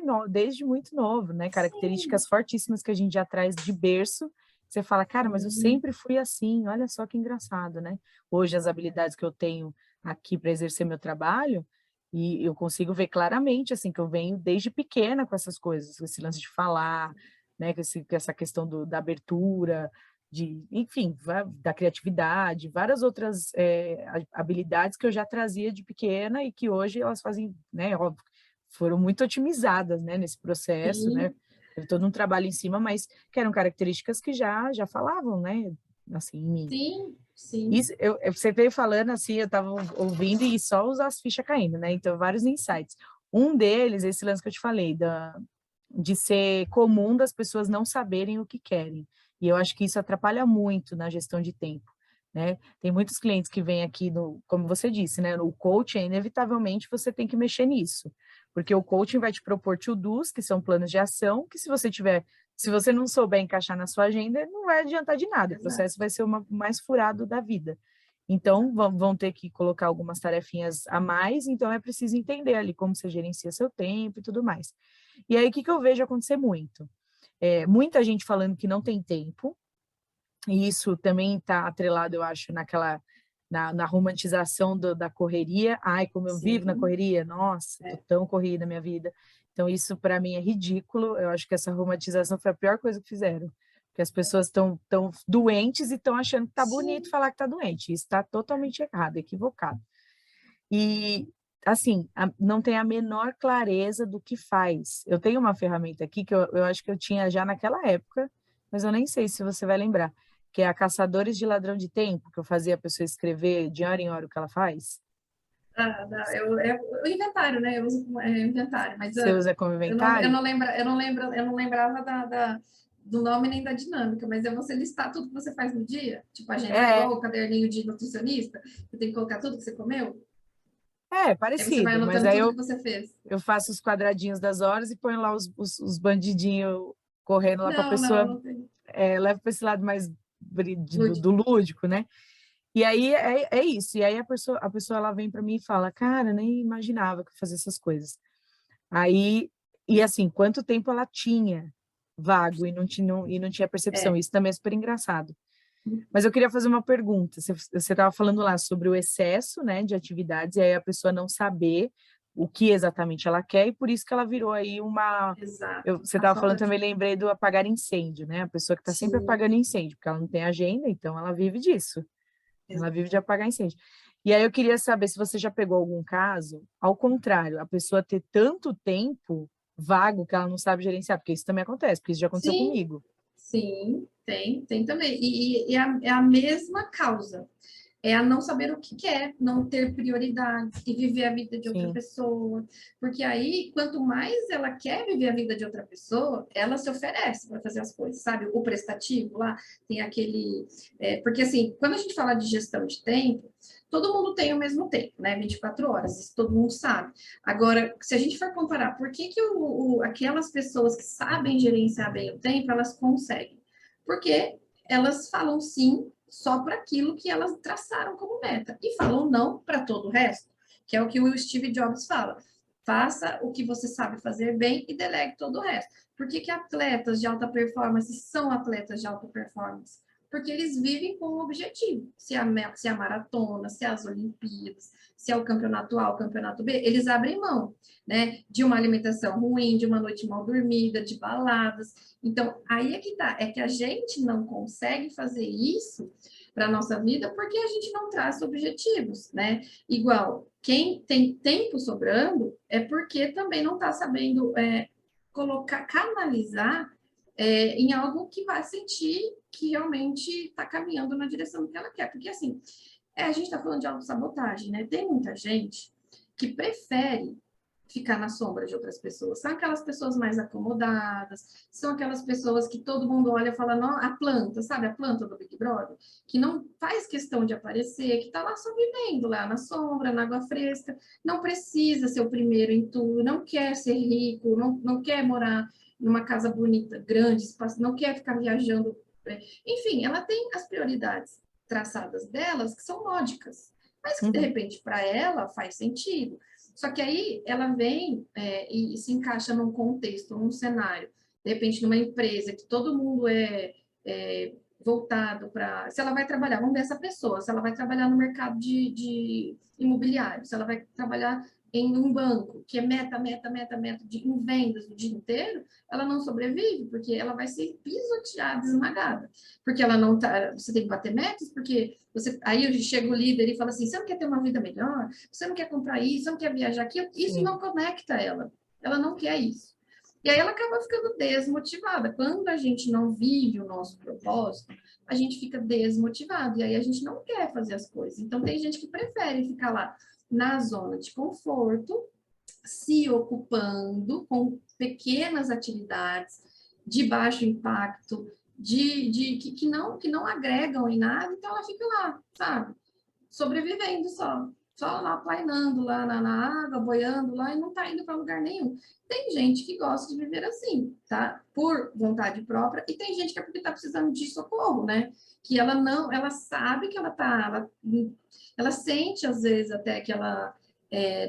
muito novo, né? Sim. Características fortíssimas que a gente já traz de berço. Você fala, cara, mas eu Sim. sempre fui assim, olha só que engraçado, né? Hoje, as habilidades que eu tenho aqui para exercer meu trabalho, e eu consigo ver claramente, assim, que eu venho desde pequena com essas coisas, com esse lance de falar, né? Com essa questão da abertura, enfim, da criatividade, várias outras habilidades que eu já trazia de pequena e que hoje elas fazem, né, óbvio, foram muito otimizadas, né, nesse processo, né, Sim. teve todo um trabalho em cima, mas que eram características que já falavam, né, assim, em mim. Sim. Sim. Isso, você veio falando assim, eu estava ouvindo e só as fichas caindo, né, então vários insights. Um deles, esse lance que eu te falei, de ser comum das pessoas não saberem o que querem. E eu acho que isso atrapalha muito na gestão de tempo, né? Tem muitos clientes que vêm aqui no, como você disse, né? O coaching, inevitavelmente, você tem que mexer nisso, porque o coaching vai te propor to-dos, que são planos de ação, que se você não souber encaixar na sua agenda, não vai adiantar de nada, o Exato. processo vai ser o mais furado da vida. Então, vão ter que colocar algumas tarefinhas a mais, então é preciso entender ali como você gerencia seu tempo e tudo mais. E aí, o que eu vejo acontecer muito? Muita gente falando que não tem tempo, e isso também está atrelado, eu acho, na romantização da correria. Ai, como eu vivo na Sim. correria, nossa, tô tão corrida na minha vida. Então, isso para mim é ridículo. Eu acho que essa romantização foi a pior coisa que fizeram. Porque as pessoas estão tão doentes e estão achando que tá bonito Sim. falar que tá doente. Isso está totalmente errado, equivocado. E, assim, não tem a menor clareza do que faz. Eu tenho uma ferramenta aqui que eu acho que eu tinha já naquela época, mas eu nem sei se você vai lembrar, que é a Caçadores de Ladrão de Tempo, que eu fazia a pessoa escrever de hora em hora o que ela faz. É o inventário, né? Eu uso inventário, mas Você usa como inventário? eu não lembrava do nome nem da dinâmica, mas é você listar tudo que você faz no dia, tipo agendar É, igual o caderninho de nutricionista, você tem que colocar tudo que você comeu, aí você vai parecido, mas anotando aí tudo que você fez. eu faço os quadradinhos das horas e ponho lá os bandidinhos correndo lá para a Não, pessoa, não tem. leva para esse lado mais do Lúdico. lúdico, né? E aí é isso. E aí a pessoa ela vem para mim e fala, cara, nem imaginava que eu fazia essas coisas. Aí, e assim, quanto tempo ela tinha vago e não tinha percepção. É. Isso também é super engraçado. Mas eu queria fazer uma pergunta. Você estava falando lá sobre o excesso, né, de atividades, e aí a pessoa não saber o que exatamente ela quer, e por isso que ela virou aí uma. Exato. Você A estava falando falta de. também, lembrei do apagar incêndio, né? A pessoa que está sempre Sim, apagando incêndio, porque ela não tem agenda, então ela vive disso. Ela vive de exato. apagar incêndio. E aí eu queria saber se você já pegou algum caso, ao contrário, a pessoa ter tanto tempo vago que ela não sabe gerenciar, porque isso também acontece, porque isso já aconteceu Sim, comigo. sim, tem também. E é a mesma causa. É a não saber o que quer, não ter prioridades e viver a vida de outra Sim. pessoa. Porque aí, quanto mais ela quer viver a vida de outra pessoa, ela se oferece para fazer as coisas, sabe? O prestativo lá tem aquele. Porque, assim, quando a gente fala de gestão de tempo, todo mundo tem o mesmo tempo, né? 24 horas, isso todo mundo sabe. Agora, se a gente for comparar, por que, que aquelas pessoas que sabem gerenciar bem o tempo, elas conseguem? Porque elas falam sim só para aquilo que elas traçaram como meta e falam não para todo o resto, que é o que o Steve Jobs fala. Faça o que você sabe fazer bem e delegue todo o resto. Por que, que atletas de alta performance são atletas de alta performance? Porque eles vivem com um objetivo. Se é a maratona, se é as Olimpíadas, se é o campeonato A, o campeonato B, eles abrem mão, né? De uma alimentação ruim, de uma noite mal dormida, de baladas. Então, aí é que tá. É que a gente não consegue fazer isso para a nossa vida porque a gente não traça objetivos, né? Igual, quem tem tempo sobrando é porque também não está sabendo colocar, canalizar em algo que vai sentir que realmente está caminhando na direção que ela quer. Porque, assim, a gente está falando de autossabotagem, né? Tem muita gente que prefere ficar na sombra de outras pessoas. São aquelas pessoas mais acomodadas, são aquelas pessoas que todo mundo olha e fala, não, a planta, sabe? A planta do Big Brother, que não faz questão de aparecer, que está lá só vivendo, lá na sombra, na água fresca, não precisa ser o primeiro em tudo, não quer ser rico, não quer morar numa casa bonita, grande, espaço, não quer ficar viajando. Enfim, ela tem as prioridades traçadas delas que são módicas, mas que de Uhum. repente para ela faz sentido. Só que aí ela vem e se encaixa num contexto, num cenário, de repente numa empresa que todo mundo é voltado para. Se ela vai trabalhar, vamos ver essa pessoa, se ela vai trabalhar no mercado de imobiliário, se ela vai trabalhar em um banco, que é meta em vendas o dia inteiro, ela não sobrevive, porque ela vai ser pisoteada, esmagada. Porque ela não tá. Você tem que bater metas, porque aí chega o líder e fala assim: você não quer ter uma vida melhor? Você não quer comprar isso? Você não quer viajar aquilo? Isso Sim. não conecta ela. Ela não quer isso. E aí ela acaba ficando desmotivada. Quando a gente não vive o nosso propósito, a gente fica desmotivado. E aí a gente não quer fazer as coisas. Então tem gente que prefere ficar lá na zona de conforto, se ocupando com pequenas atividades de baixo impacto, que não agregam em nada, então ela fica lá, sabe? Sobrevivendo só lá plainando lá na água, boiando lá e não tá indo para lugar nenhum. Tem gente que gosta de viver assim, tá? Por vontade própria, e tem gente que é porque tá precisando de socorro, né? Que ela não, ela sabe que ela sente às vezes até que ela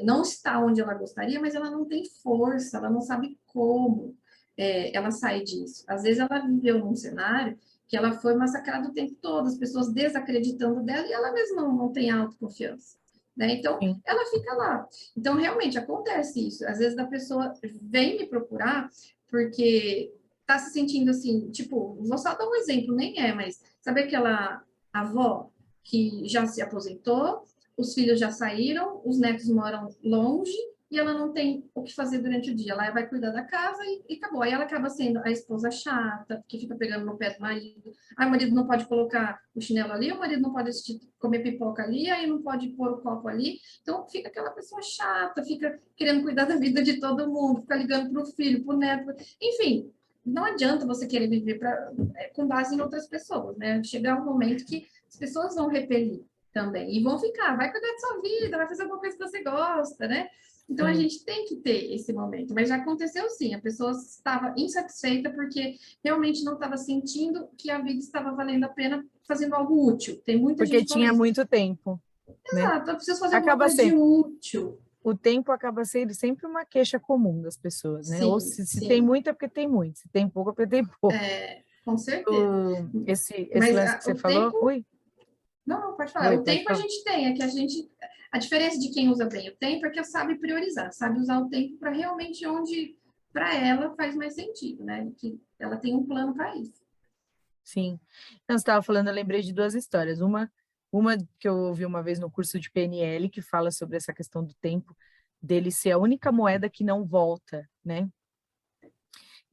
não está onde ela gostaria, mas ela não tem força, ela não sabe como ela sai disso. Às vezes ela viveu num cenário que ela foi massacrada o tempo todo, as pessoas desacreditando dela e ela mesma não tem autoconfiança. Né? Então, Sim. ela fica lá. Então, realmente acontece isso. Às vezes a pessoa vem me procurar porque está se sentindo assim, tipo, vou só dar um exemplo, nem mas sabe aquela avó que já se aposentou, os filhos já saíram, os netos moram longe e ela não tem o que fazer durante o dia. Ela vai cuidar da casa e acabou. Aí ela acaba sendo a esposa chata, que fica pegando no pé do marido. Aí o marido não pode colocar o chinelo ali, o marido não pode comer pipoca ali, aí não pode pôr o copo ali. Então fica aquela pessoa chata, fica querendo cuidar da vida de todo mundo, fica ligando para o filho, para o neto. Enfim, não adianta você querer viver com base em outras pessoas, né? Chegar um momento que as pessoas vão repelir também e vão ficar, vai cuidar de sua vida, vai fazer alguma coisa que você gosta, né? Então a Sim. gente tem que ter esse momento, mas já aconteceu sim, a pessoa estava insatisfeita porque realmente não estava sentindo que a vida estava valendo a pena fazendo algo útil. Tem muita Porque gente que fala tinha isso. muito tempo, né? Exato, eu preciso fazer alguma Acaba coisa de sendo, útil. o tempo acaba sendo sempre uma queixa comum das pessoas, né? Ou Sim, se tem sim, muito é porque tem muito, se tem pouco é porque tem pouco. com certeza. Esse Mas lance que você o falou, tempo, ui, não, pode falar. ui, O pode tempo a falar. gente tem, é que a diferença de quem usa bem o tempo é que sabe priorizar, sabe usar o tempo para realmente onde para ela faz mais sentido, né? Que ela tem um plano para isso. Sim. Então, você estava falando, eu lembrei de duas histórias. Uma que eu ouvi uma vez no curso de PNL, que fala sobre essa questão do tempo, dele ser a única moeda que não volta, né?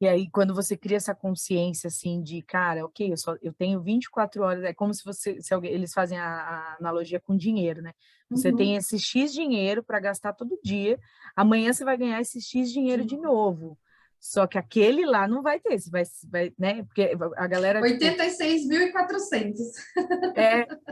E aí, quando você cria essa consciência, assim, de, cara, ok, eu tenho 24 horas, é como se você, se alguém, eles fazem a analogia com dinheiro, né? Você tem Uhum. esse X dinheiro para gastar todo dia, amanhã você vai ganhar esse X dinheiro de novo. Só que aquele lá não vai ter, vai, né? Porque a galera, tipo, 86.400.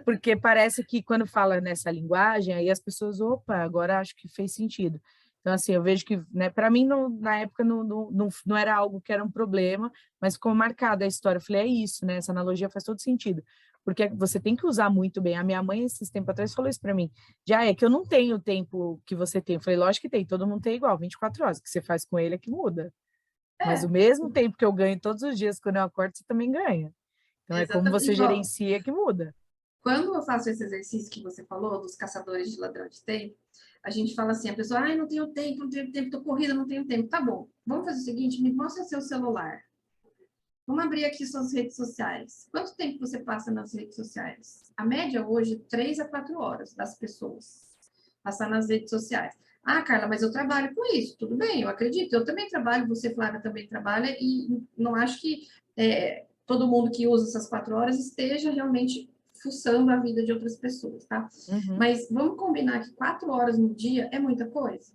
porque parece que quando fala nessa linguagem, aí as pessoas, opa, agora acho que fez sentido. Então, assim, eu vejo que, né, para mim, na época, não era algo que era um problema, mas ficou marcada a história. Eu falei, é isso, né? Essa analogia faz todo sentido. Porque você tem que usar muito bem. A minha mãe, esses tempos atrás, falou isso para mim. Já é que eu não tenho o tempo que você tem. Eu falei, lógico que tem, todo mundo tem igual, 24 horas. O que você faz com ele é que muda. Mas o É, mesmo tempo que eu ganho todos os dias quando eu acordo, você também ganha. Então, é como exatamente. você Igual, gerencia que muda. quando eu faço esse exercício que você falou, dos caçadores de ladrão de tempo, a gente fala assim, a pessoa, ai, não tenho tempo, não tenho tempo, tô corrida, não tenho tempo. Tá bom, vamos fazer o seguinte, me mostra seu celular. Vamos abrir aqui suas redes sociais. Quanto tempo você passa nas redes sociais? A média hoje, 3 a 4 horas das pessoas passar nas redes sociais. Ah, Carla, mas eu trabalho com isso. Tudo bem, eu acredito. Eu também trabalho, você, Flávia, também trabalha, e não acho que todo mundo que usa essas 4 horas esteja realmente fuçando a vida de outras pessoas, tá? Uhum. Mas vamos combinar que 4 horas no dia é muita coisa?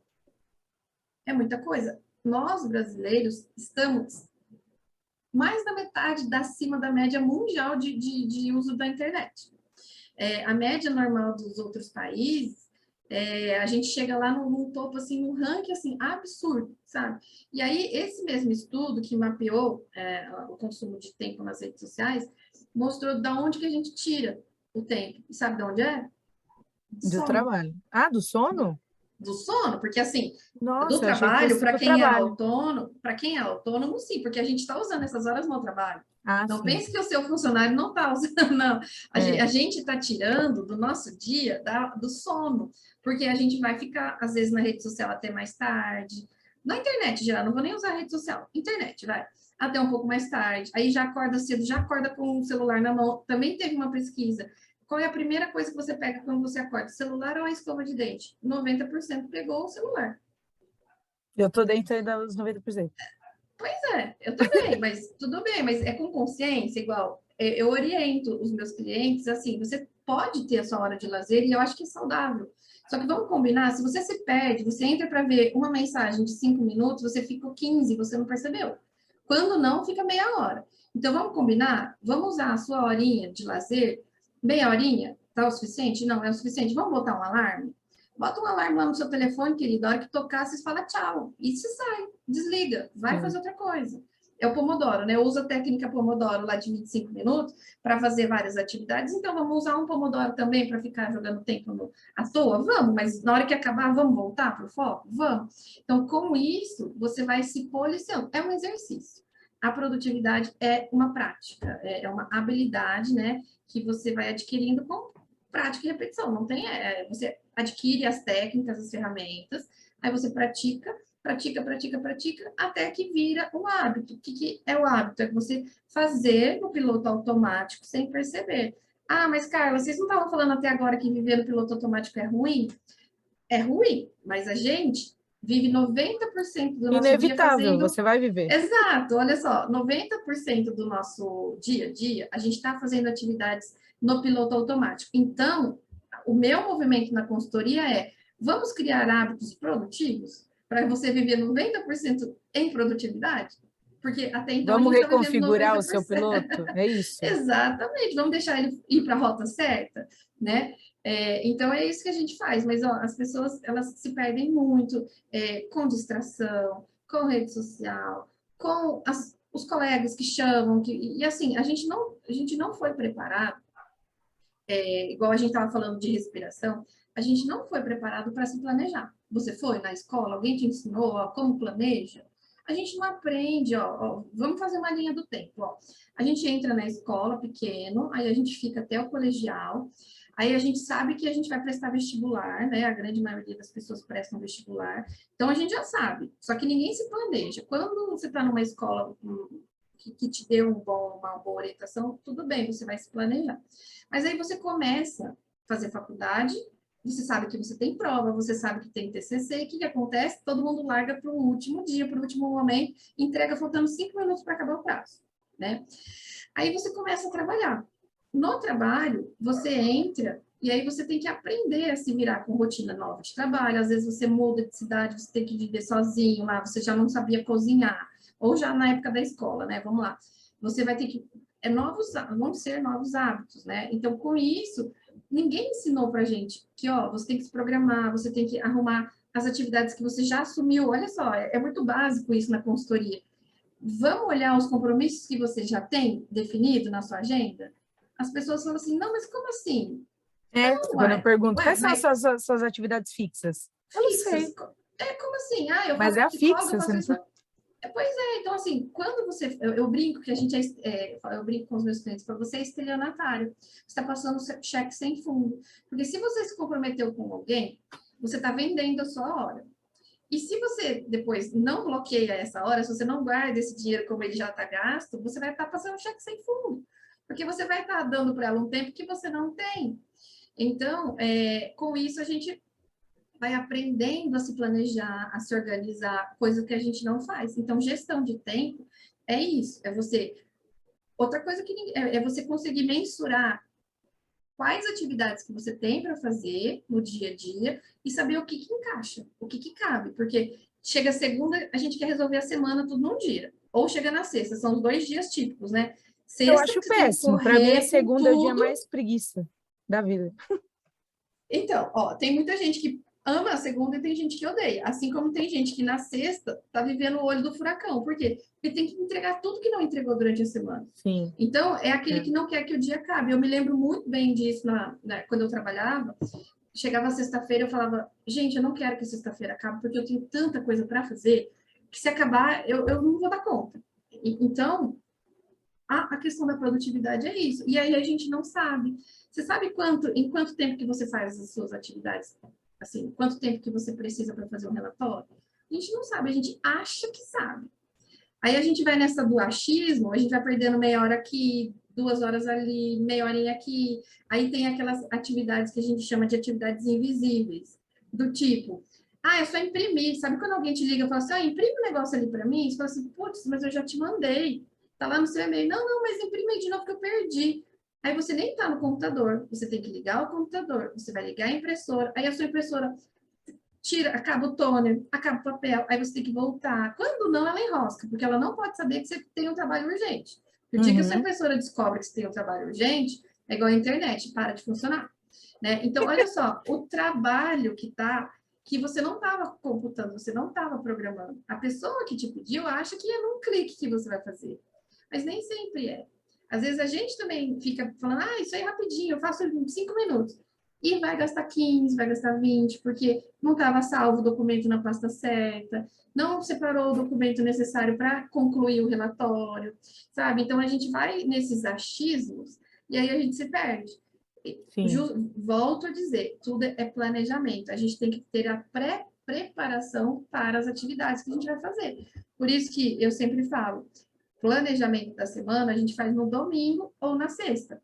É muita coisa. Nós, brasileiros, estamos mais da metade da acima da média mundial de uso da internet. A média normal dos outros países, a gente chega lá num topo, assim, num ranking, assim, absurdo, sabe? E aí, esse mesmo estudo que mapeou o consumo de tempo nas redes sociais, mostrou de onde que a gente tira o tempo. E sabe de onde é? Do Do sono. trabalho. Ah, do sono? Do sono, porque assim, do Nossa, eu achei que trabalho, fosse para do trabalho. quem é autônomo, sim, porque a gente está usando essas horas no trabalho. Ah, Não sim. pense que o seu funcionário não está usando, não. É, A gente está tirando do nosso dia do sono, porque a gente vai ficar, às vezes, na rede social até mais tarde. Na internet, geral, não vou nem usar rede social. Internet, vai. Até um pouco mais tarde. Aí já acorda cedo, já acorda com o celular na mão. Também teve uma pesquisa. Qual é a primeira coisa que você pega quando você acorda? Celular ou a escova de dente? 90% pegou o celular. eu tô dentro aí dos 90%. Pois é, eu também, mas tudo bem, mas é com consciência, igual. Eu oriento os meus clientes assim, você pode ter a sua hora de lazer e eu acho que é saudável. Só que vamos combinar, se você se perde, você entra para ver uma mensagem de 5 minutos, você fica 15, você não percebeu. Quando não, fica meia hora. Então vamos combinar? Vamos usar a sua horinha de lazer, meia horinha, tá o suficiente? Não, é o suficiente. Vamos botar um alarme? Bota um alarme lá no seu telefone, querido. A hora que tocar, você fala tchau. E se sai, desliga, vai Sim. fazer outra coisa. É o Pomodoro, né? Eu uso a técnica Pomodoro lá de 25 minutos para fazer várias atividades. Então, vamos usar um Pomodoro também para ficar jogando tempo à toa? Vamos, mas na hora que acabar, vamos voltar para o foco? Vamos. Então, com isso, você vai se policiando. É um exercício. A produtividade é uma prática, é uma habilidade, né? Que você vai adquirindo com prática e repetição. Não tem, você adquire as técnicas, as ferramentas, aí você pratica, pratica, pratica, pratica, até que vira um hábito. O que é o hábito? É você fazer no piloto automático sem perceber. Ah, mas Carla, vocês não estavam falando até agora que viver no piloto automático é ruim? É ruim, mas a gente vive 90% do nosso dia Inevitável, fazendo... você vai viver. Exato, olha só, 90% do nosso dia a dia, a gente está fazendo atividades no piloto automático. Então, o meu movimento na consultoria é, vamos criar hábitos produtivos para você viver 90% em produtividade? Porque até então a Vamos gente está vivendo reconfigurar o seu 90%. piloto? É isso. Exatamente, vamos deixar ele ir para a rota certa, né? Então é isso que a gente faz, mas ó, as pessoas elas se perdem muito com distração, com rede social, com os colegas que chamam, e assim, a gente não foi preparado, igual a gente estava falando de respiração, a gente não foi preparado para se planejar. Você foi na escola, alguém te ensinou ó, como planeja? A gente não aprende, ó, vamos fazer uma linha do tempo. Ó. A gente entra na escola pequeno, aí a gente fica até o colegial, aí a gente sabe que a gente vai prestar vestibular, né? A grande maioria das pessoas prestam vestibular, então a gente já sabe, só que ninguém se planeja. Quando você está numa escola que te deu uma boa orientação, tudo bem, você vai se planejar. Mas aí você começa a fazer faculdade, você sabe que você tem prova, você sabe que tem TCC, e o que, que acontece? Todo mundo larga para o último dia, para o último momento, entrega faltando 5 minutos para acabar o prazo, né? Aí você começa a trabalhar. No trabalho, você entra e aí você tem que aprender a se virar com rotina nova de trabalho. Às vezes você muda de cidade, você tem que viver sozinho lá, você já não sabia cozinhar, ou já na época da escola, né? Vamos lá. Você vai ter que vão ser novos hábitos, né? Então, com isso, ninguém ensinou pra gente que, ó, você tem que se programar, você tem que arrumar as atividades que você já assumiu. Olha só, é muito básico isso na consultoria. Vamos olhar os compromissos que você já tem definido na sua agenda? As pessoas falam assim, não, mas como assim? Não, Quando eu pergunto, ué, quais são as mas suas atividades fixas? Eu não fixas? sei, Como assim? Ah, eu mas faço é a psicóloga, eu fixa, você faço não isso. sabe. Pois é, então assim, quando você. Eu brinco que a gente eu brinco com os meus clientes, para você é estelionatário. Você está passando cheque sem fundo. Porque se você se comprometeu com alguém, você está vendendo a sua hora. E se você depois não bloqueia essa hora, se você não guarda esse dinheiro como ele já está gasto, você vai estar passando cheque sem fundo. Porque você vai estar dando para ela um tempo que você não tem. Então, com isso, a gente vai aprendendo a se planejar, a se organizar, coisa que a gente não faz. Então, gestão de tempo é isso, é você. Outra coisa que é você conseguir mensurar quais atividades que você tem para fazer no dia a dia e saber o que encaixa, o que cabe, porque chega a segunda, a gente quer resolver a semana tudo num dia, ou chega na sexta, são os 2 dias típicos, né? Eu Sexta, acho você tem que péssimo. Para mim, a correr com segunda é o dia tudo. mais preguiça da vida. Então, ó, tem muita gente que ama a segunda e tem gente que odeia. Assim como tem gente que na sexta tá vivendo o olho do furacão. Por quê? Porque tem que entregar tudo que não entregou durante a semana. Sim. Então, é aquele É. que não quer que o dia acabe. Eu me lembro muito bem disso quando eu trabalhava. Chegava sexta-feira, eu falava, gente, eu não quero que sexta-feira acabe, porque eu tenho tanta coisa para fazer, que se acabar, eu não vou dar conta. Então, a questão da produtividade é isso. E aí a gente não sabe. Você sabe em quanto tempo que você faz as suas atividades? Assim, quanto tempo que você precisa para fazer um relatório? A gente não sabe, a gente acha que sabe. Aí a gente vai nessa do achismo, a gente vai perdendo meia hora aqui, 2 horas ali, meia horinha aqui. Aí tem aquelas atividades que a gente chama de atividades invisíveis, do tipo, é só imprimir. Sabe quando alguém te liga e fala assim, imprime um negócio ali para mim? Você fala assim, putz, mas eu já te mandei. Tá lá no seu e-mail. Não, não, mas imprime aí de novo que eu perdi. Aí você nem tá no computador, você tem que ligar o computador, você vai ligar a impressora, aí a sua impressora acaba o toner, acaba o papel, aí você tem que voltar. Quando não, ela enrosca, porque ela não pode saber que você tem um trabalho urgente. O dia que a sua Uhum. impressora descobre que você tem um trabalho urgente, é igual a internet, para de funcionar. Né? Então, olha só, o trabalho que você não estava computando, você não estava programando. A pessoa que te pediu acha que é num clique que você vai fazer. Mas nem sempre é. Às vezes a gente também fica falando, isso aí é rapidinho, eu faço em 5 minutos. E vai gastar 15, vai gastar 20, porque não estava salvo o documento na pasta certa, não separou o documento necessário para concluir o relatório, sabe? Então a gente vai nesses achismos e aí a gente se perde. Sim. Volto a dizer, tudo é planejamento. A gente tem que ter a preparação para as atividades que a gente vai fazer. Por isso que eu sempre falo, planejamento da semana a gente faz no domingo ou na sexta.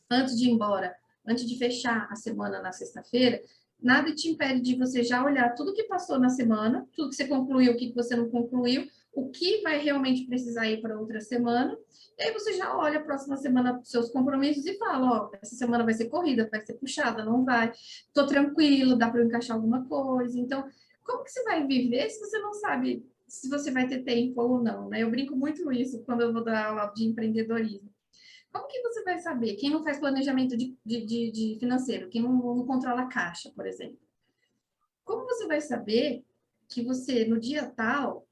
Antes de ir embora, antes de fechar a semana na sexta-feira, nada te impede de você já olhar tudo que passou na semana, tudo que você concluiu, o que você não concluiu, o que vai realmente precisar ir para outra semana, e aí você já olha a próxima semana os seus compromissos e fala, ó, essa semana vai ser corrida, vai ser puxada, não vai, tô tranquilo, dá para eu encaixar alguma coisa. Então, como que você vai viver se você não sabe se você vai ter tempo ou não, né? Eu brinco muito isso quando eu vou dar aula de empreendedorismo. Como que você vai saber? Quem não faz planejamento de financeiro, quem não controla a caixa, por exemplo. Como você vai saber que você, no dia tal,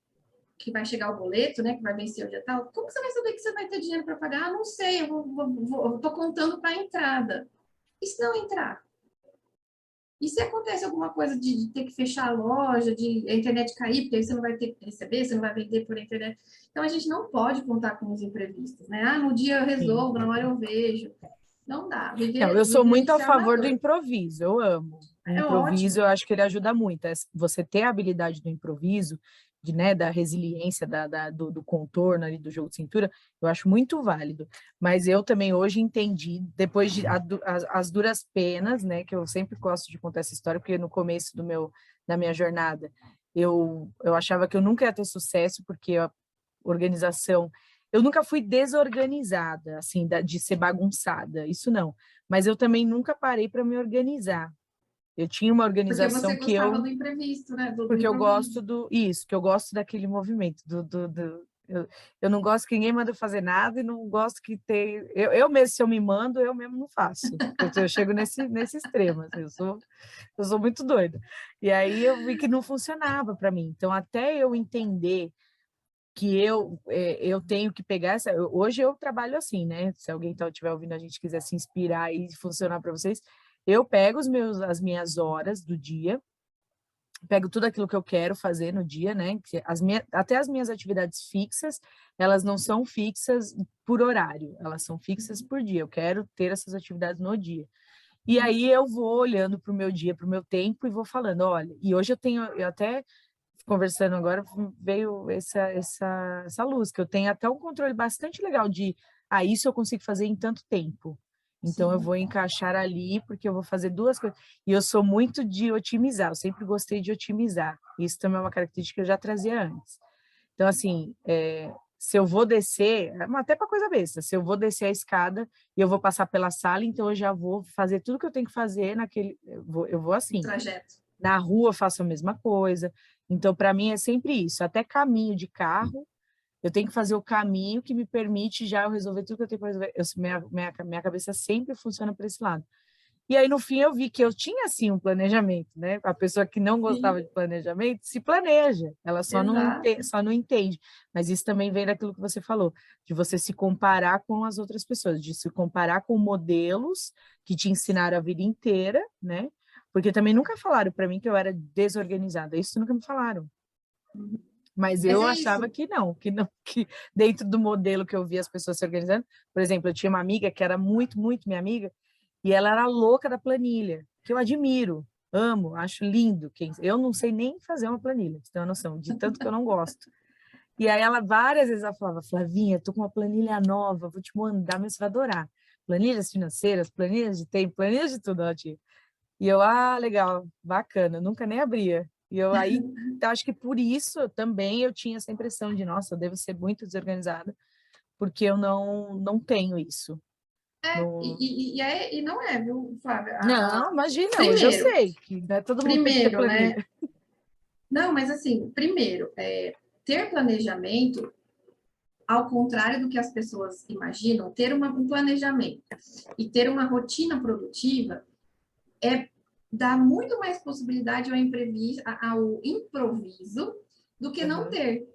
que vai chegar o boleto, né, que vai vencer o dia tal, como você vai saber que você vai ter dinheiro para pagar? Ah, não sei, eu tô contando para a entrada. E se não entrar? E se acontece alguma coisa de ter que fechar a loja, de a internet cair, porque aí você não vai ter que receber, você não vai vender por internet. Então, a gente não pode contar com os imprevistos, né? Ah, no dia eu Sim. resolvo, na hora eu vejo. Não dá. Não, Viver, eu sou viver muito de a ser favor do amador. improviso, eu amo. O É improviso, ótimo. eu acho que ele ajuda muito. Você ter a habilidade do improviso, de, né, da resiliência, do contorno ali, do jogo de cintura, eu acho muito válido. Mas eu também hoje entendi, depois de as duras penas, né, que eu sempre gosto de contar essa história, porque no começo da minha jornada, eu achava que eu nunca ia ter sucesso, porque a organização. Eu nunca fui desorganizada, assim, de ser bagunçada, isso não. Mas eu também nunca parei para me organizar. Eu tinha uma Porque organização você gostava do imprevisto, né? Do porque eu improviso. gosto que eu gosto daquele movimento, eu não gosto que ninguém manda fazer nada e não gosto que tem, eu mesmo, se eu me mando, eu mesmo não faço. Eu chego nesse extremo, assim, eu sou muito doida. E aí eu vi que não funcionava para mim. Então, até eu entender que eu tenho que pegar hoje eu trabalho assim, né? Se alguém estiver ouvindo a gente quiser se inspirar e funcionar para vocês, eu pego as minhas horas do dia, pego tudo aquilo que eu quero fazer no dia, né? Até as minhas atividades fixas, elas não são fixas por horário, elas são fixas por dia. Eu quero ter essas atividades no dia. E aí eu vou olhando para o meu dia, para o meu tempo e vou falando, olha, e hoje eu até conversando agora, veio essa luz, que eu tenho até um controle bastante legal isso eu consigo fazer em tanto tempo. Então, eu Sim. vou encaixar ali, porque eu vou fazer duas coisas. E eu sou muito de otimizar, eu sempre gostei de otimizar. Isso também é uma característica que eu já trazia antes. Então, assim, se eu vou descer, até para coisa besta, se eu vou descer a escada e eu vou passar pela sala, então eu já vou fazer tudo que eu tenho que fazer naquele. Eu vou O assim. trajeto. Na rua eu faço a mesma coisa. Então, para mim é sempre isso. Até caminho de carro, eu tenho que fazer o caminho que me permite já eu resolver tudo que eu tenho para resolver. Minha cabeça sempre funciona para esse lado. E aí, no fim, eu vi que eu tinha, sim, um planejamento, né? A pessoa que não gostava Sim, de planejamento se planeja, ela exato. só não entende. Mas isso também vem daquilo que você falou, de você se comparar com as outras pessoas, de se comparar com modelos que te ensinaram a vida inteira, né? Porque também nunca falaram para mim que eu era desorganizada, isso nunca me falaram. Mas Mas eu é achava isso. que não, que dentro do modelo que eu via as pessoas se organizando, por exemplo, eu tinha uma amiga que era muito, muito minha amiga, e ela era louca da planilha, que eu admiro, amo, acho lindo. Eu não sei nem fazer uma planilha, você tem uma noção, de tanto que eu não gosto. E aí ela várias vezes ela falava, Flavinha, tô com uma planilha nova, vou te mandar, mas você vai adorar. Planilhas financeiras, planilhas de tempo, planilhas de tudo, ela tinha. E eu, legal, bacana, nunca nem abria. E eu aí, acho que por isso também eu tinha essa impressão de, nossa, eu devo ser muito desorganizada, porque eu não tenho isso. No... E não é, viu, Flávia? Não, imagina, hoje eu Primeiro, sei que não é todo mundo tem que ter primeiro, né? planilha. Não, mas assim, primeiro, ter planejamento, ao contrário do que as pessoas imaginam, ter um planejamento e ter uma rotina produtiva dá muito mais possibilidade ao improviso do que não Uhum. ter.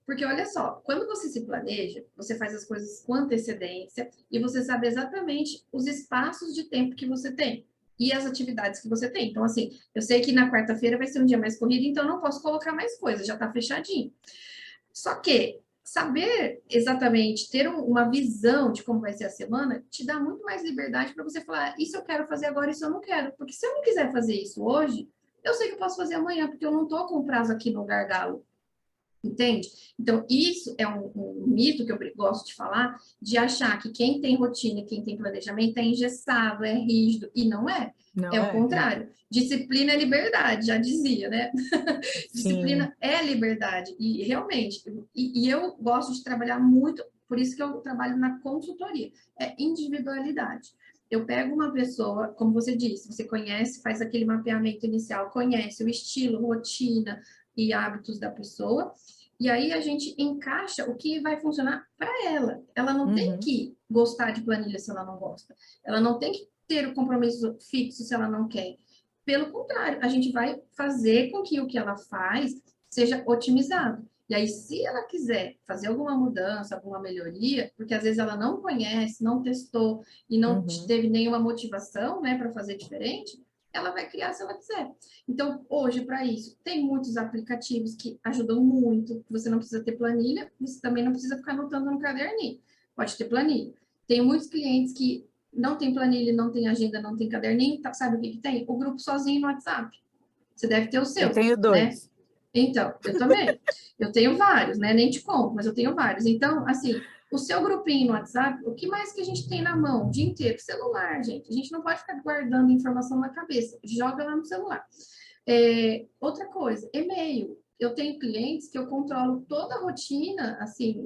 Porque olha só, quando você se planeja, você faz as coisas com antecedência e você sabe exatamente os espaços de tempo que você tem e as atividades que você tem. Então, assim, eu sei que na quarta-feira vai ser um dia mais corrido, então eu não posso colocar mais coisas, já está fechadinho. Só que saber exatamente, ter uma visão de como vai ser a semana, te dá muito mais liberdade para você falar, isso eu quero fazer agora, isso eu não quero. Porque se eu não quiser fazer isso hoje, eu sei que eu posso fazer amanhã, porque eu não estou com o prazo aqui no gargalo. Entende? Então, isso é um mito que eu gosto de falar, de achar que quem tem rotina, quem tem planejamento é engessado, é rígido, e não é. É Não o é? contrário. Disciplina é liberdade, já dizia, né? Sim. Disciplina é liberdade. E realmente, e eu gosto de trabalhar muito, por isso que eu trabalho na consultoria, é individualidade. Eu pego uma pessoa, como você disse, você conhece, faz aquele mapeamento inicial, conhece o estilo, rotina e hábitos da pessoa, e aí a gente encaixa o que vai funcionar para ela. Ela não tem Uhum. que gostar de planilha se ela não gosta. Ela não tem que ter o compromisso fixo se ela não quer. Pelo contrário, a gente vai fazer com que o que ela faz seja otimizado. E aí, se ela quiser fazer alguma mudança, alguma melhoria, porque às vezes ela não conhece, não testou e não Uhum. teve nenhuma motivação, né, para fazer diferente, ela vai criar se ela quiser. Então, hoje, para isso, tem muitos aplicativos que ajudam muito. Você não precisa ter planilha, você também não precisa ficar anotando no caderninho. Pode ter planilha. Tem muitos clientes que não tem planilha, não tem agenda, não tem caderninho, tá, sabe o que, que tem? O grupo sozinho no WhatsApp. Você deve ter o Eu seu, tenho né? 2. Então, eu também. Eu tenho vários, né? Nem te conto, mas eu tenho vários. Então, assim, o seu grupinho no WhatsApp, o que mais que a gente tem na mão o dia inteiro? Celular, gente. A gente não pode ficar guardando informação na cabeça. Joga lá no celular. Outra coisa, e-mail. Eu tenho clientes que eu controlo toda a rotina, assim,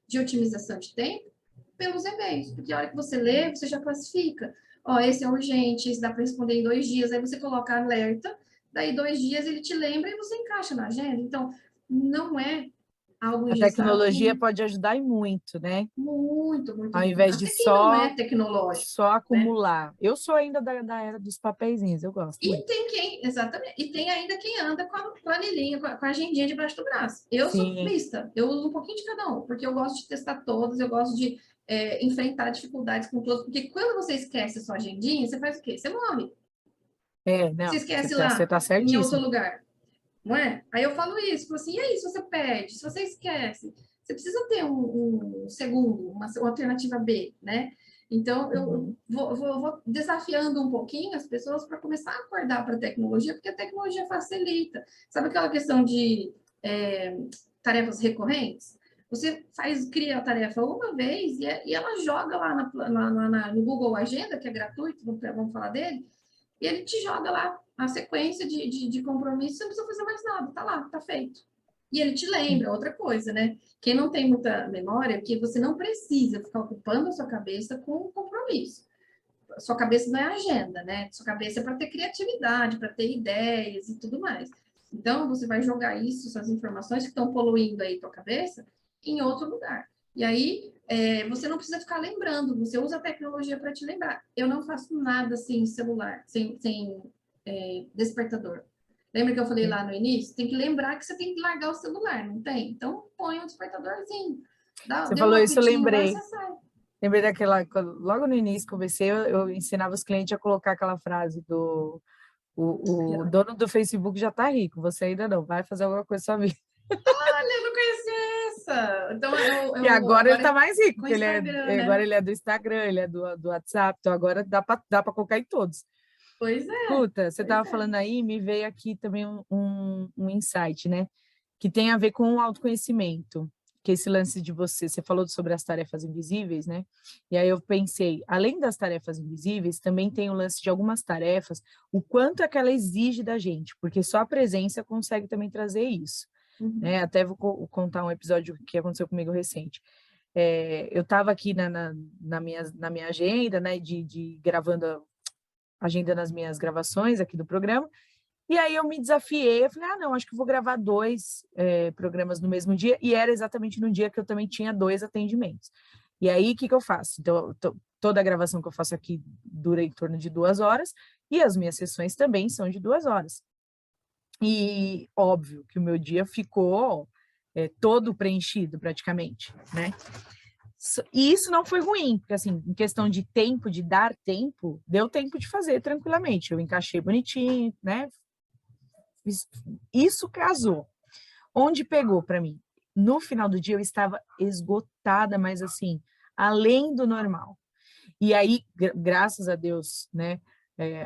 de otimização de tempo pelos e-mails. Porque a hora que você lê, você já classifica. Ó, esse é urgente, esse dá para responder em 2 dias. Aí você coloca alerta, daí 2 dias ele te lembra e você encaixa na agenda. Então, não é algo A engessado tecnologia que pode ajudar e muito, né? muito, muito, Ao muito. invés de Até quem não é só tecnológico, só né? acumular. Eu sou ainda da era dos papeizinhos, eu gosto E muito. tem quem, exatamente, e tem ainda quem anda com a planilhinha, com a agendinha debaixo do braço. Eu sou Sim, mista, eu uso um pouquinho de cada um, porque eu gosto de testar todos, eu gosto de enfrentar dificuldades com todos, porque quando você esquece a sua agendinha, você faz o quê? Você morre. Você não, esquece você lá, tá em outro certíssimo. lugar, não é? Aí eu falo isso, falo assim, e aí, se você perde, se você esquece, você precisa ter um segundo, uma alternativa B, né? Então, eu Uhum. vou desafiando um pouquinho as pessoas para começar a acordar para a tecnologia, porque a tecnologia facilita. Sabe aquela questão de tarefas recorrentes? Você cria a tarefa uma vez e ela joga lá no Google Agenda, que é gratuito, vamos falar dele, e ele te joga lá a sequência de compromisso, você não precisa fazer mais nada, tá lá, tá feito. E ele te lembra, outra coisa, né? Quem não tem muita memória, é que você não precisa ficar ocupando a sua cabeça com o compromisso. A sua cabeça não é agenda, né? Sua cabeça é para ter criatividade, para ter ideias e tudo mais. Então, você vai jogar isso, essas informações que estão poluindo aí tua cabeça, em outro lugar. E aí, você não precisa ficar lembrando, você usa a tecnologia para te lembrar. Eu não faço nada sem celular, sem despertador. Lembra que eu falei lá no início? Tem que lembrar que você tem que largar o celular, não tem? Então, põe um despertadorzinho. Você Deu um falou isso, eu apitinho lá, lembrei. você sai. Lembrei daquela, logo no início comecei, eu ensinava os clientes a colocar aquela frase do o dono do Facebook já tá rico, você ainda não, vai fazer alguma coisa sua vida. Olha, eu não conhecia essa. Então, E agora ele tá agora mais rico, no porque Instagram, agora né? ele é do Instagram, ele é do WhatsApp, então agora dá para colocar em todos. Pois é, Escuta, você pois estava é. falando aí, me veio aqui também um insight, né? Que tem a ver com o autoconhecimento, que esse lance de você falou sobre as tarefas invisíveis, né? E aí eu pensei, além das tarefas invisíveis, também tem o lance de algumas tarefas, o quanto é que ela exige da gente, porque só a presença consegue também trazer isso, Uhum. né? Até vou contar um episódio que aconteceu comigo recente. Eu estava aqui na minha agenda, né, de gravando agendando as minhas gravações aqui do programa, e aí eu me desafiei, eu falei, não, acho que vou gravar 2 programas no mesmo dia, e era exatamente no dia que eu também tinha 2 atendimentos. E aí, o que que eu faço? Então, toda a gravação que eu faço aqui dura em torno de 2 horas, e as minhas sessões também são de 2 horas. E óbvio que o meu dia ficou todo preenchido praticamente, né? E isso não foi ruim, porque assim, em questão de tempo, de dar tempo, deu tempo de fazer tranquilamente. Eu encaixei bonitinho, né? Isso casou. Onde pegou para mim? No final do dia eu estava esgotada, mas assim, além do normal. E aí, graças a Deus, né?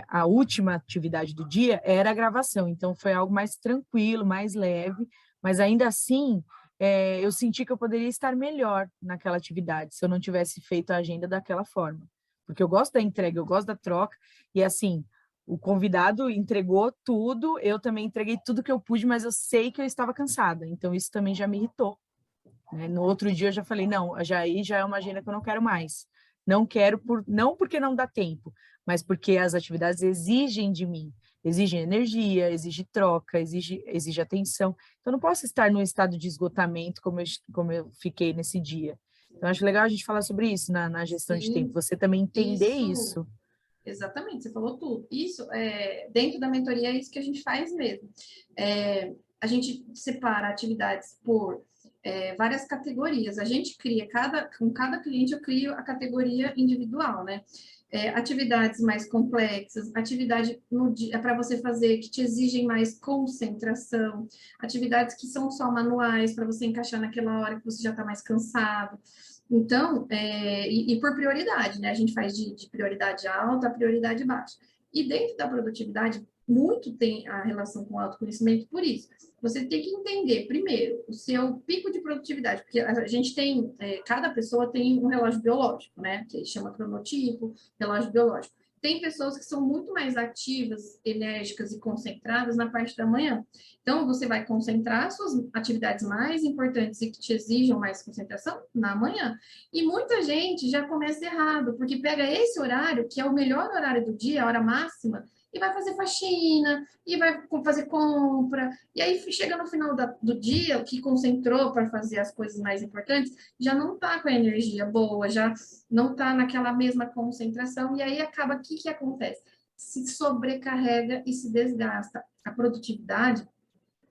A última atividade do dia era a gravação, então foi algo mais tranquilo, mais leve, mas ainda assim, eu senti que eu poderia estar melhor naquela atividade, se eu não tivesse feito a agenda daquela forma. Porque eu gosto da entrega, eu gosto da troca, e assim, o convidado entregou tudo, eu também entreguei tudo que eu pude, mas eu sei que eu estava cansada, então isso também já me irritou, né? No outro dia eu já falei, não, aí já é uma agenda que eu não quero mais. Não quero, não porque não dá tempo, mas porque as atividades exigem de mim, exigem energia, exigem troca, exige atenção. Então, eu não posso estar num estado de esgotamento como eu fiquei nesse dia. Então, acho legal a gente falar sobre isso na gestão de tempo, Sim, você também entender isso, isso. exatamente, você falou tudo. Isso, dentro da mentoria, é isso que a gente faz mesmo. A gente separa atividades por várias categorias. A gente cria, com cada cliente, eu crio a categoria individual, né? Atividades mais complexas, atividade no dia para você fazer que te exigem mais concentração, atividades que são só manuais para você encaixar naquela hora que você já está mais cansado. Então, e por prioridade, né? A gente faz de prioridade alta a prioridade baixa. E dentro da produtividade, muito tem a relação com o autoconhecimento por isso. Você tem que entender, primeiro, o seu pico de produtividade, porque a gente tem, cada pessoa tem um relógio biológico, né? Que chama cronotipo, relógio biológico. Tem pessoas que são muito mais ativas, enérgicas e concentradas na parte da manhã. Então, você vai concentrar suas atividades mais importantes e que te exijam mais concentração na manhã. E muita gente já começa errado, porque pega esse horário, que é o melhor horário do dia, a hora máxima, e vai fazer faxina, e vai fazer compra, e aí chega no final do dia, o que concentrou para fazer as coisas mais importantes, já não está com a energia boa, já não está naquela mesma concentração, e aí acaba, o que acontece? Se sobrecarrega e se desgasta. A produtividade,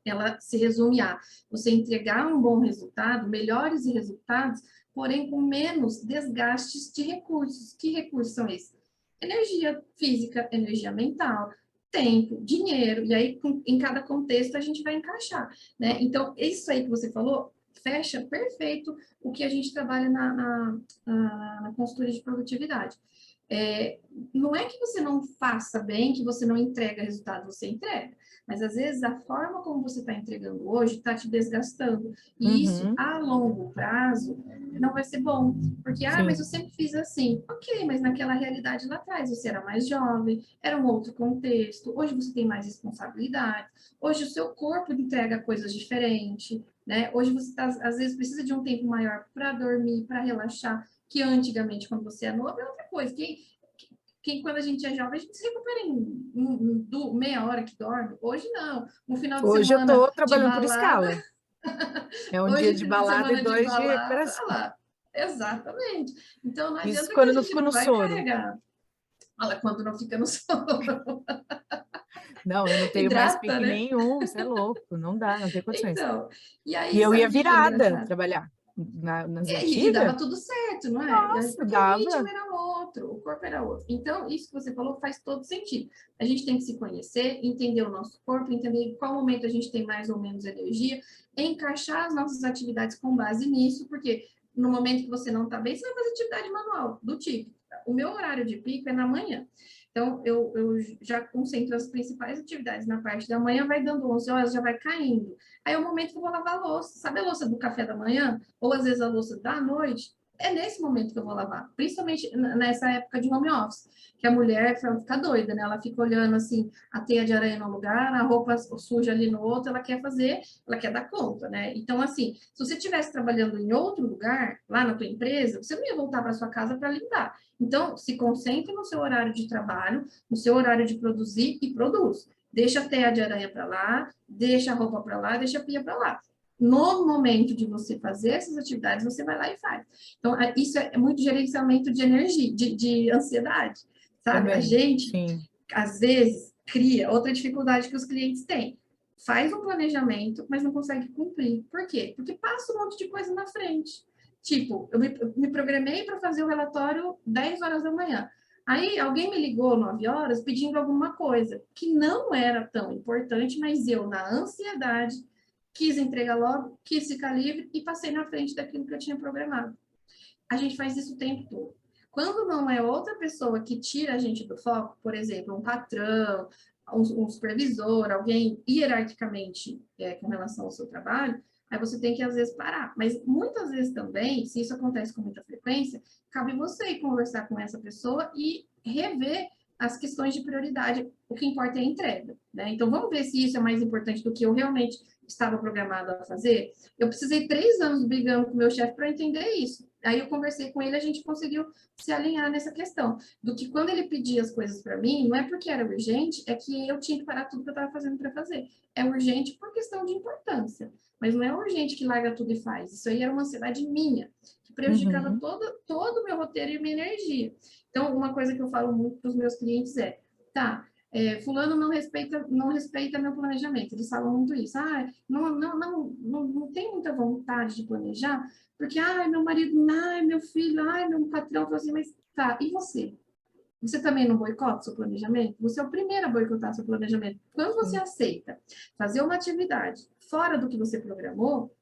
ela se resume a você entregar um bom resultado, melhores resultados, porém com menos desgastes de recursos. Que recursos são esses? Energia física, energia mental, tempo, dinheiro, e aí em cada contexto a gente vai encaixar, né? Então, isso aí que você falou fecha perfeito o que a gente trabalha na consultoria de produtividade. É, não é que você não faça bem, que você não entrega resultado, você entrega. Mas às vezes a forma como você está entregando hoje está te desgastando. E isso, Uhum, a longo prazo, não vai ser bom. Porque, mas eu sim. sempre fiz assim. Ok, mas naquela realidade lá atrás, você era mais jovem, era um outro contexto. Hoje você tem mais responsabilidade. Hoje o seu corpo entrega coisas diferentes. Né? Hoje você às vezes precisa de um tempo maior para dormir, para relaxar, que antigamente, quando você é novo, é outra coisa. Quando a gente é jovem, a gente se recupera em meia hora que dorme. Hoje não. Um final de Hoje eu semana estou de trabalhando por balada, escala. É um dia hoje de final de balada e semana de 2 de balada, olha recuperação. lá. Exatamente. Então não Isso adianta que quando a não gente fico não no vai soro. carregar. Olha, quando não fica no sono. Não, eu não tenho mais Hidrata, pique né? nenhum, você é louco, não dá, não tem condições. Então, e E aí, eu ia sabe o que que é virada engraçado? trabalhar nas E dava antigas. tudo certo, não é? Nossa, Porque o ritmo dava. era outro, o corpo era outro. Então, isso que você falou faz todo sentido. A gente tem que se conhecer, entender o nosso corpo, entender em qual momento a gente tem mais ou menos energia, encaixar as nossas atividades com base nisso, porque no momento que você não está bem, você vai fazer atividade manual, do tipo. O meu horário de pico é na manhã. Então, eu já concentro as principais atividades na parte da manhã, vai dando 11 horas, já vai caindo. Aí é o momento que eu vou lavar a louça. Sabe a louça do café da manhã? Ou às vezes a louça da noite? É nesse momento que eu vou lavar. Principalmente nessa época de home office. Que a mulher fica doida, né? Ela fica olhando assim, a teia de aranha no lugar, a roupa suja ali no outro, ela quer fazer, ela quer dar conta, né? Então, assim, se você estivesse trabalhando em outro lugar, lá na tua empresa, você não ia voltar para sua casa para limpar. Então, se concentre no seu horário de trabalho, no seu horário de produzir e produz. Deixa a teia de aranha para lá, deixa a roupa para lá, deixa a pia para lá. No momento de você fazer essas atividades, você vai lá e faz. Então, isso é muito gerenciamento de energia, de ansiedade, sabe? A Também, gente, sim. às vezes, cria outra dificuldade que os clientes têm. Faz um planejamento, mas não consegue cumprir. Por quê? Porque passa um monte de coisa na frente. Tipo, eu me programei para fazer o relatório 10 horas da manhã. Aí alguém me ligou 9 horas pedindo alguma coisa que não era tão importante, mas eu, na ansiedade, quis entregar logo, quis ficar livre e passei na frente daquilo que eu tinha programado. A gente faz isso o tempo todo. Quando não é outra pessoa que tira a gente do foco, por exemplo, um patrão, um supervisor, alguém hierarquicamente com relação ao seu trabalho, aí você tem que, às vezes, parar. Mas, muitas vezes também, se isso acontece com muita frequência, cabe você conversar com essa pessoa e rever as questões de prioridade. O que importa é a entrega, né? Então, vamos ver se isso é mais importante do que eu realmente estava programado a fazer. Eu precisei 3 anos brigando com o meu chefe para entender isso. Aí eu conversei com ele, a gente conseguiu se alinhar nessa questão. Do que quando ele pedia as coisas para mim, não é porque era urgente, é que eu tinha que parar tudo que eu estava fazendo para fazer. É urgente por questão de importância, mas não é urgente que larga tudo e faz. Isso aí era uma ansiedade minha, que prejudicava todo o meu roteiro e minha energia. Então, uma coisa que eu falo muito para os meus clientes tá, fulano não respeita meu planejamento. Eles falam muito isso. Não tem muita vontade de planejar, porque, meu marido, meu filho, meu patrão, falou assim, mas tá, e você? Você também não boicota o seu planejamento? Você é o primeiro a boicotar seu planejamento. Quando você aceita fazer uma atividade fora do que você programou,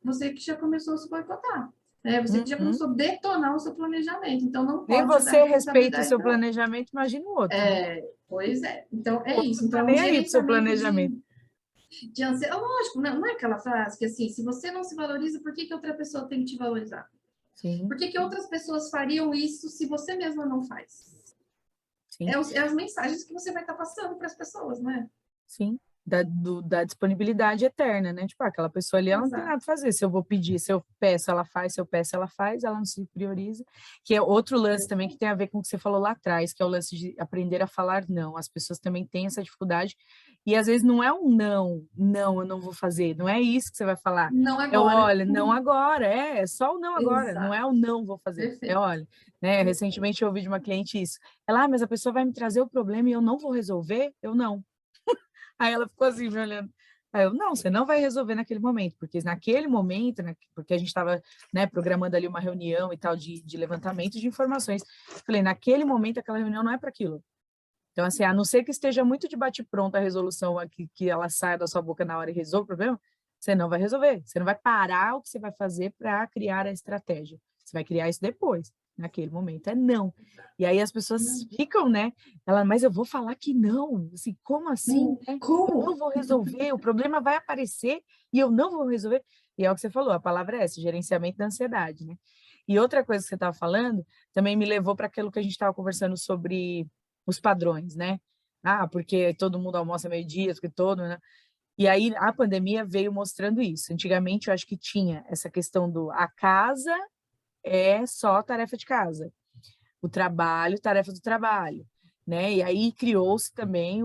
você que já começou a se boicotar. Né? Você que já começou a detonar o seu planejamento. Então, não Nem pode jogar a você respeita o responsabilidade seu para outro. planejamento, imagina o outro, né? Pois é. Então, O é outro isso. não tá Então, é um nem aí pro seu gerenciamento planejamento. de ansiedade. Lógico, não é aquela frase que, assim, se você não se valoriza, por que outra pessoa tem que te valorizar? Sim. Por que outras pessoas fariam isso se você mesma não faz? Sim. As mensagens que você vai estar passando para as pessoas, né? Sim. Da disponibilidade eterna, né? Tipo, aquela pessoa ali, ela não tem Exato. nada a fazer. Se eu vou pedir, se eu peço, ela faz, se eu peço, ela faz, ela não se prioriza. Que é outro lance também que tem a ver com o que você falou lá atrás, que é o lance de aprender a falar não. As pessoas também têm essa dificuldade. E às vezes não é um não, eu não vou fazer. Não é isso que você vai falar. Não É o agora. olha, não agora. É só o não agora. Não é Exato. o não vou fazer. É Perfeito. olha. Né? Recentemente eu ouvi de uma cliente isso. Ela, mas a pessoa vai me trazer o problema e eu não vou resolver? Eu não. Aí ela ficou assim, me olhando. Aí eu, não, você não vai resolver naquele momento, porque naquele momento, né, porque a gente estava, né, programando ali uma reunião e tal de levantamento de informações. Falei, naquele momento aquela reunião não é para aquilo. Então, assim, a não ser que esteja muito de bate-pronto a resolução aqui, que ela saia da sua boca na hora e resolva o problema, você não vai resolver. Você não vai parar o que você vai fazer para criar a estratégia. Você vai criar isso depois. Naquele momento é não. E aí as pessoas ficam, né? Ela, mas eu vou falar que não. Assim, como assim? Né? Eu Como? não vou resolver, o problema vai aparecer e eu não vou resolver. E é o que você falou, a palavra é essa, gerenciamento da ansiedade, né? E outra coisa que você estava falando também me levou para aquilo que a gente estava conversando sobre os padrões, né? Porque todo mundo almoça meio-dia, porque todo, né? E aí a pandemia veio mostrando isso. Antigamente eu acho que tinha essa questão do a casa é só tarefa de casa, o trabalho, tarefa do trabalho, né? E aí criou-se também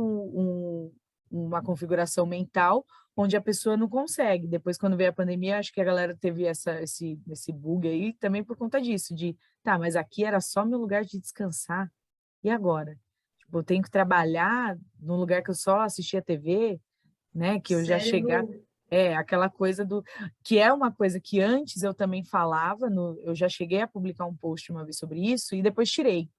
uma configuração mental onde a pessoa não consegue. Depois, quando veio a pandemia, acho que a galera teve esse bug aí também por conta disso, de, tá, mas aqui era só meu lugar de descansar, e agora? Tipo, eu tenho que trabalhar num lugar que eu só assistia TV, né? Que eu já chegar. Cérebro. Aquela coisa do. Que é uma coisa que antes eu também falava, eu já cheguei a publicar um post uma vez sobre isso e depois tirei,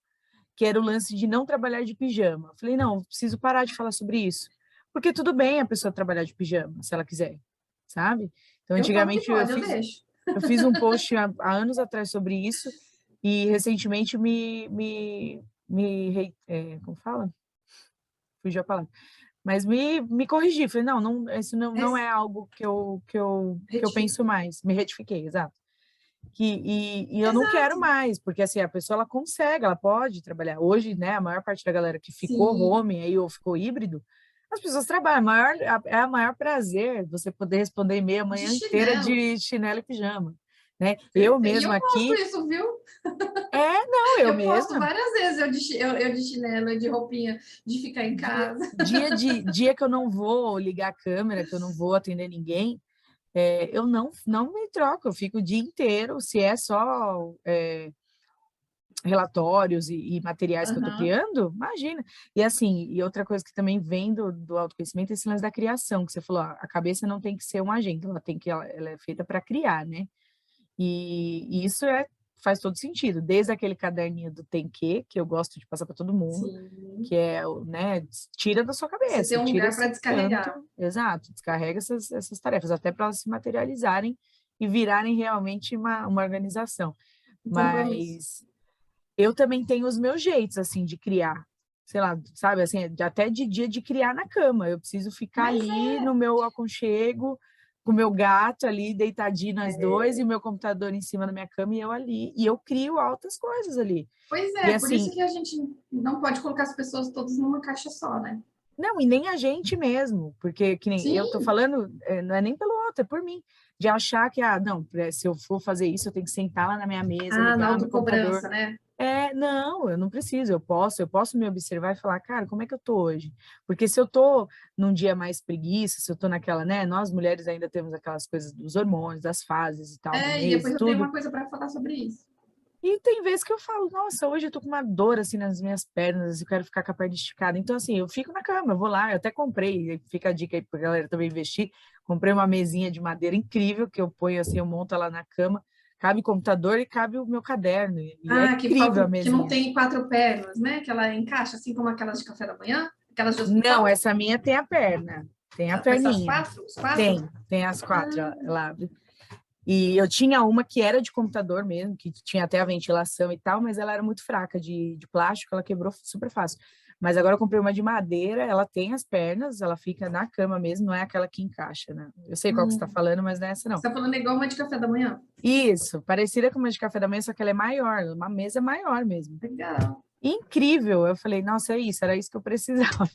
que era o lance de não trabalhar de pijama. Falei, não, preciso parar de falar sobre isso. Porque tudo bem a pessoa trabalhar de pijama, se ela quiser, sabe? Então, Eu falo que antigamente pode, eu deixo. eu fiz um post há anos atrás sobre isso e recentemente como fala? Fugiu a palavra. Mas me corrigi, falei, isso não é algo que eu Retiro. penso mais. Me retifiquei, exato. E eu não quero Exato. mais, porque assim, a pessoa ela consegue, ela pode trabalhar. Hoje, né, a maior parte da galera que ficou Sim. home aí, ou ficou híbrido, as pessoas trabalham. É a maior prazer você poder responder e-mail a De manhã inteira chinelo. de chinelo e pijama. Né? Eu Perfeito. E mesma eu posto aqui, isso, viu? não, eu Eu posto mesma. várias vezes eu de chinelo, de roupinha, de ficar em casa. Dia que eu não vou ligar a câmera, que eu não vou atender ninguém, eu não me troco, eu fico o dia inteiro, se é só relatórios e materiais que eu estou Aham. criando, imagina. E assim, e outra coisa que também vem do autoconhecimento é esse lance da criação, que você falou, a cabeça não tem que ser um agente, ela é feita para criar, né? E isso faz todo sentido, desde aquele caderninho do tem que eu gosto de passar para todo mundo, Sim. que é, né, tira da sua Você tem cabeça, um tira lugar para esse tanto, descarregar. exato, descarrega essas tarefas, até para elas se materializarem e virarem realmente uma organização. Um compromisso. Mas eu também tenho os meus jeitos, assim, de criar. sei lá, sabe, assim, até de dia de criar na cama, eu preciso ficar Mas ali no meu aconchego, com o meu gato ali, deitadinho nós 2 e o meu computador em cima da minha cama e eu ali, e eu crio altas coisas ali. pois E é, por isso assim, que a gente não pode colocar as pessoas todas numa caixa só, né? não, e nem a gente mesmo, porque que nem eu tô Sim, falando, não é nem pelo outro, é por mim, de achar que, não, se eu for fazer isso, eu tenho que sentar lá na minha mesa, na ligar meu computador. autocobrança, né? Não, eu não preciso, eu posso me observar e falar: "Cara, como é que eu tô hoje?". Porque se eu tô num dia mais preguiça, se eu tô naquela, né, nós mulheres ainda temos aquelas coisas dos hormônios, das fases e tal, do E mês depois e eu tenho tudo. uma coisa para falar sobre isso. E tem vezes que eu falo: "Nossa, hoje eu tô com uma dor, assim, nas minhas pernas, eu quero ficar com a perna esticada". Então, assim, eu fico na cama, eu vou lá, eu até comprei, fica a dica aí pra galera também investir, comprei uma mesinha de madeira incrível que eu ponho, assim, eu monto ela na cama, cabe o computador e cabe o meu caderno, e é incrível a Que não mesinha. tem quatro pernas, né? Que ela encaixa assim como aquelas de café da manhã, aquelas de Não, hospital. essa minha tem a Vai ser as perninha. quatro? Os quatro? Tem as 4, Ah, ela abre. E eu tinha uma que era de computador mesmo, que tinha até a ventilação e tal, mas ela era muito fraca de plástico, ela quebrou super fácil. Mas agora eu comprei uma de madeira, ela tem as pernas, ela fica na cama mesmo, não é aquela que encaixa, né? Eu sei qual que você está hum. falando, mas não é essa não. Você tá falando igual uma de café da manhã? Isso, parecida com uma de café da manhã, só que ela é maior, uma mesa maior mesmo. Legal. Incrível! Eu falei, nossa, é isso, era isso que eu precisava.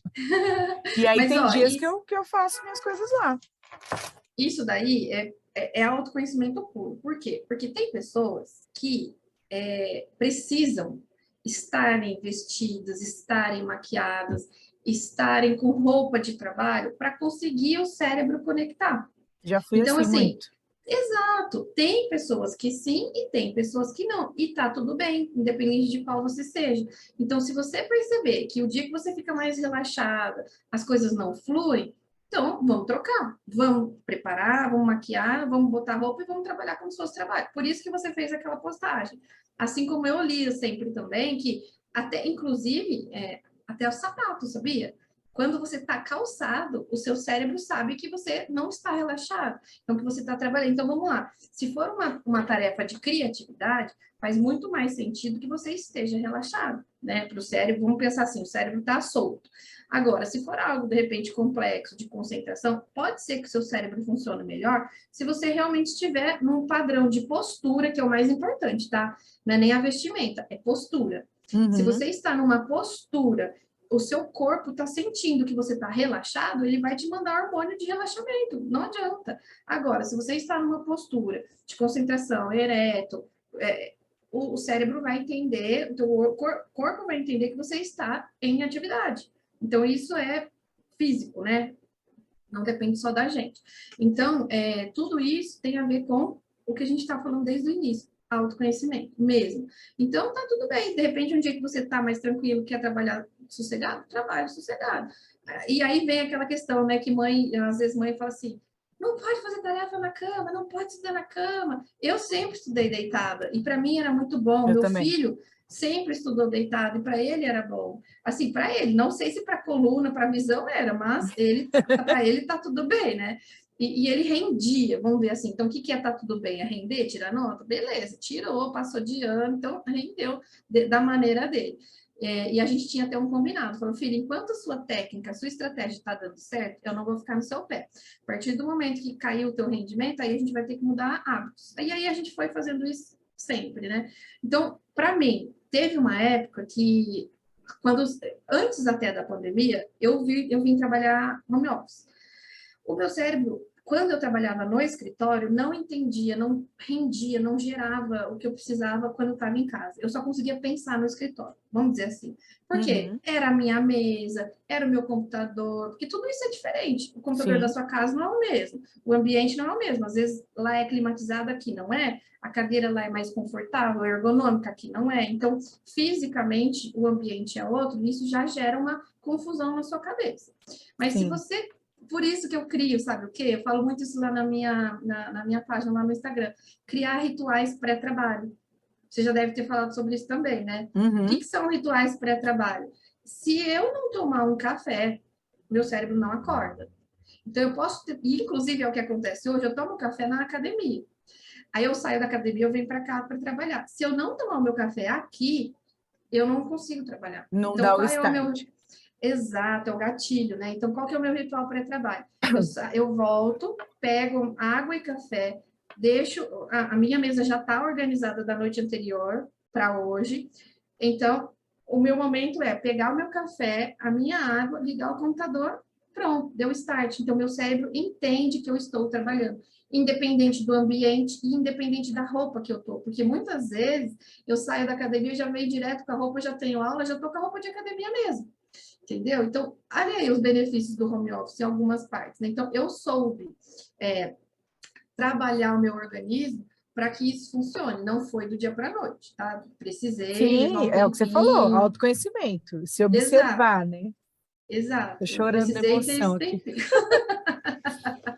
E aí Mas, tem ó, dias que eu faço minhas coisas lá. isso daí é autoconhecimento puro. Por quê? Porque tem pessoas que precisam estarem vestidas, estarem maquiadas, estarem com roupa de trabalho para conseguir o cérebro conectar. Já fui Então, assim assim, muito. exato, tem pessoas que sim e tem pessoas que não. E tá tudo bem, independente de qual você seja. Então, se você perceber que o dia que você fica mais relaxada, as coisas não fluem, então vamos trocar. Vamos preparar, vamos maquiar, vamos botar roupa e vamos trabalhar como se fosse trabalho. Por isso que você fez aquela postagem. Assim como eu lia sempre também, que até, inclusive, até o sapato, sabia? Quando você está calçado, o seu cérebro sabe que você não está relaxado, então que você está trabalhando. Então vamos lá, se for uma tarefa de criatividade, faz muito mais sentido que você esteja relaxado, né? Para o cérebro, vamos pensar assim, o cérebro está solto. Agora, se for algo de repente complexo, de concentração, pode ser que o seu cérebro funcione melhor se você realmente estiver num padrão de postura, que é o mais importante, tá? Não é nem a vestimenta, é postura. Se Uhum. você está numa postura, o seu corpo está sentindo que você está relaxado, ele vai te mandar hormônio de relaxamento. Não adianta. Agora, se você está numa postura de concentração, ereto, o cérebro vai entender, o teu corpo vai entender que você está em atividade. Então, isso é físico, né? Não depende só da gente. Então, tudo isso tem a ver com o que a gente está falando desde o início, autoconhecimento mesmo. Então, tá tudo bem. De repente, um dia que você está mais tranquilo, quer trabalhar sossegado, trabalha sossegado. E aí vem aquela questão, né, que mãe, às vezes mãe fala assim, não pode fazer tarefa na cama, não pode estudar na cama. Eu sempre estudei deitada e para mim era muito bom. Eu Meu também. filho sempre estudou deitado e para ele era bom. Assim, para ele, não sei se para coluna, para visão era, mas ele para ele tá tudo bem, né? E ele rendia, vamos ver assim. Então, o que, que é tá tudo bem? É render, tirar nota? Beleza, tirou, passou de ano, então rendeu da maneira dele. E a gente tinha até um combinado, falou, filho, enquanto a sua técnica, a sua estratégia está dando certo, eu não vou ficar no seu pé. A partir do momento que caiu o teu rendimento, aí a gente vai ter que mudar hábitos. E aí a gente foi fazendo isso sempre, né? Então, para mim, teve uma época que, quando antes até da pandemia, eu vim trabalhar home office. O meu cérebro, quando eu trabalhava no escritório, não entendia, não rendia, não gerava o que eu precisava quando eu estava em casa. Eu só conseguia pensar no escritório, vamos dizer assim. Porque Uhum. era a minha mesa, era o meu computador, porque tudo isso é diferente. O computador da Sim, sua casa não é o mesmo, o ambiente não é o mesmo. Às vezes lá é climatizado, aqui não é, a cadeira lá é mais confortável, ergonômica, aqui não é. Então, fisicamente, o ambiente é outro, e isso já gera uma confusão na sua cabeça. Mas se sim. você por isso que eu crio, sabe o quê? Eu falo muito isso lá na minha página, lá no Instagram. Criar rituais pré-trabalho. Você já deve ter falado sobre isso também, né? O que, Uhum. que são rituais pré-trabalho? Se eu não tomar um café, meu cérebro não acorda. Então, eu posso ter, inclusive é o que acontece hoje, eu tomo café na academia. Aí eu saio da academia, eu venho para cá para trabalhar. Se eu não tomar o meu café aqui, eu não consigo trabalhar. Não Então, dá o qual é o meu... start. Exato, é o gatilho, né? Então, qual que é o meu ritual pré-trabalho? Eu volto, pego água e café, deixo... A minha mesa já está organizada da noite anterior para hoje. Então, o meu momento é pegar o meu café, a minha água, ligar o computador, pronto, deu start. Então, meu cérebro entende que eu estou trabalhando, independente do ambiente e independente da roupa que eu tô. Porque muitas vezes eu saio da academia, já venho direto com a roupa, já tenho aula, já tô com a roupa de academia mesmo. Entendeu? Então, olha aí os benefícios do home office em algumas partes, né? Então, eu soube trabalhar o meu organismo para que isso funcione. Não foi do dia para a noite, tá? Precisei levar Sim, um é o que você falou, tempinho. autoconhecimento, se Exato, observar, né? Tô exato. Eu chorando de precisei ter emoção esse aqui. tempinho.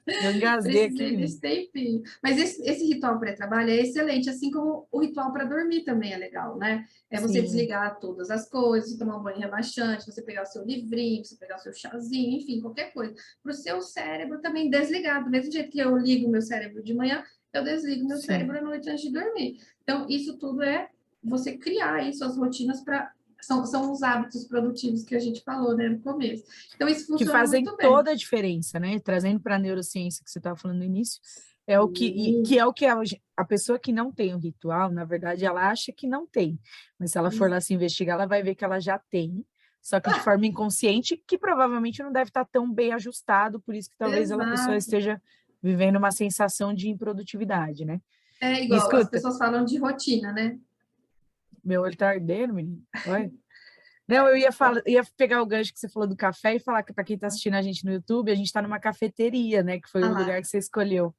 Eu engasguei aqui, Precisei desse menino. tempinho. Mas esse ritual pré-trabalho é excelente, assim como o ritual para dormir também é legal, né? É você Sim, desligar todas as coisas, tomar um banho relaxante, você pegar o seu livrinho, você pegar o seu chazinho, enfim, qualquer coisa. Para o seu cérebro também desligar. Do mesmo jeito que eu ligo meu cérebro de manhã, eu desligo meu cérebro sim. à noite antes de dormir. Então, isso tudo é você criar aí suas rotinas para... São os hábitos produtivos que a gente falou, né, no começo. Então, isso Que funciona fazem muito bem. toda a diferença, né? Trazendo para a neurociência que você estava falando no início, é o que Sim, é o que a pessoa que não tem o ritual, na verdade, ela acha que não tem, mas se ela for lá se investigar, ela vai ver que ela já tem, só que de forma inconsciente, que provavelmente não deve estar tão bem ajustado, por isso que talvez a pessoa exato. esteja vivendo uma sensação de improdutividade, né? É E igual, as escuta, pessoas falam de rotina, né? meu olho tá ardendo, menino. Olha. Não, eu ia falar, ia pegar o gancho que você falou do café e falar que para quem está assistindo a gente no YouTube, a gente está numa cafeteria, né? Que foi Ah o lá, lugar que você escolheu.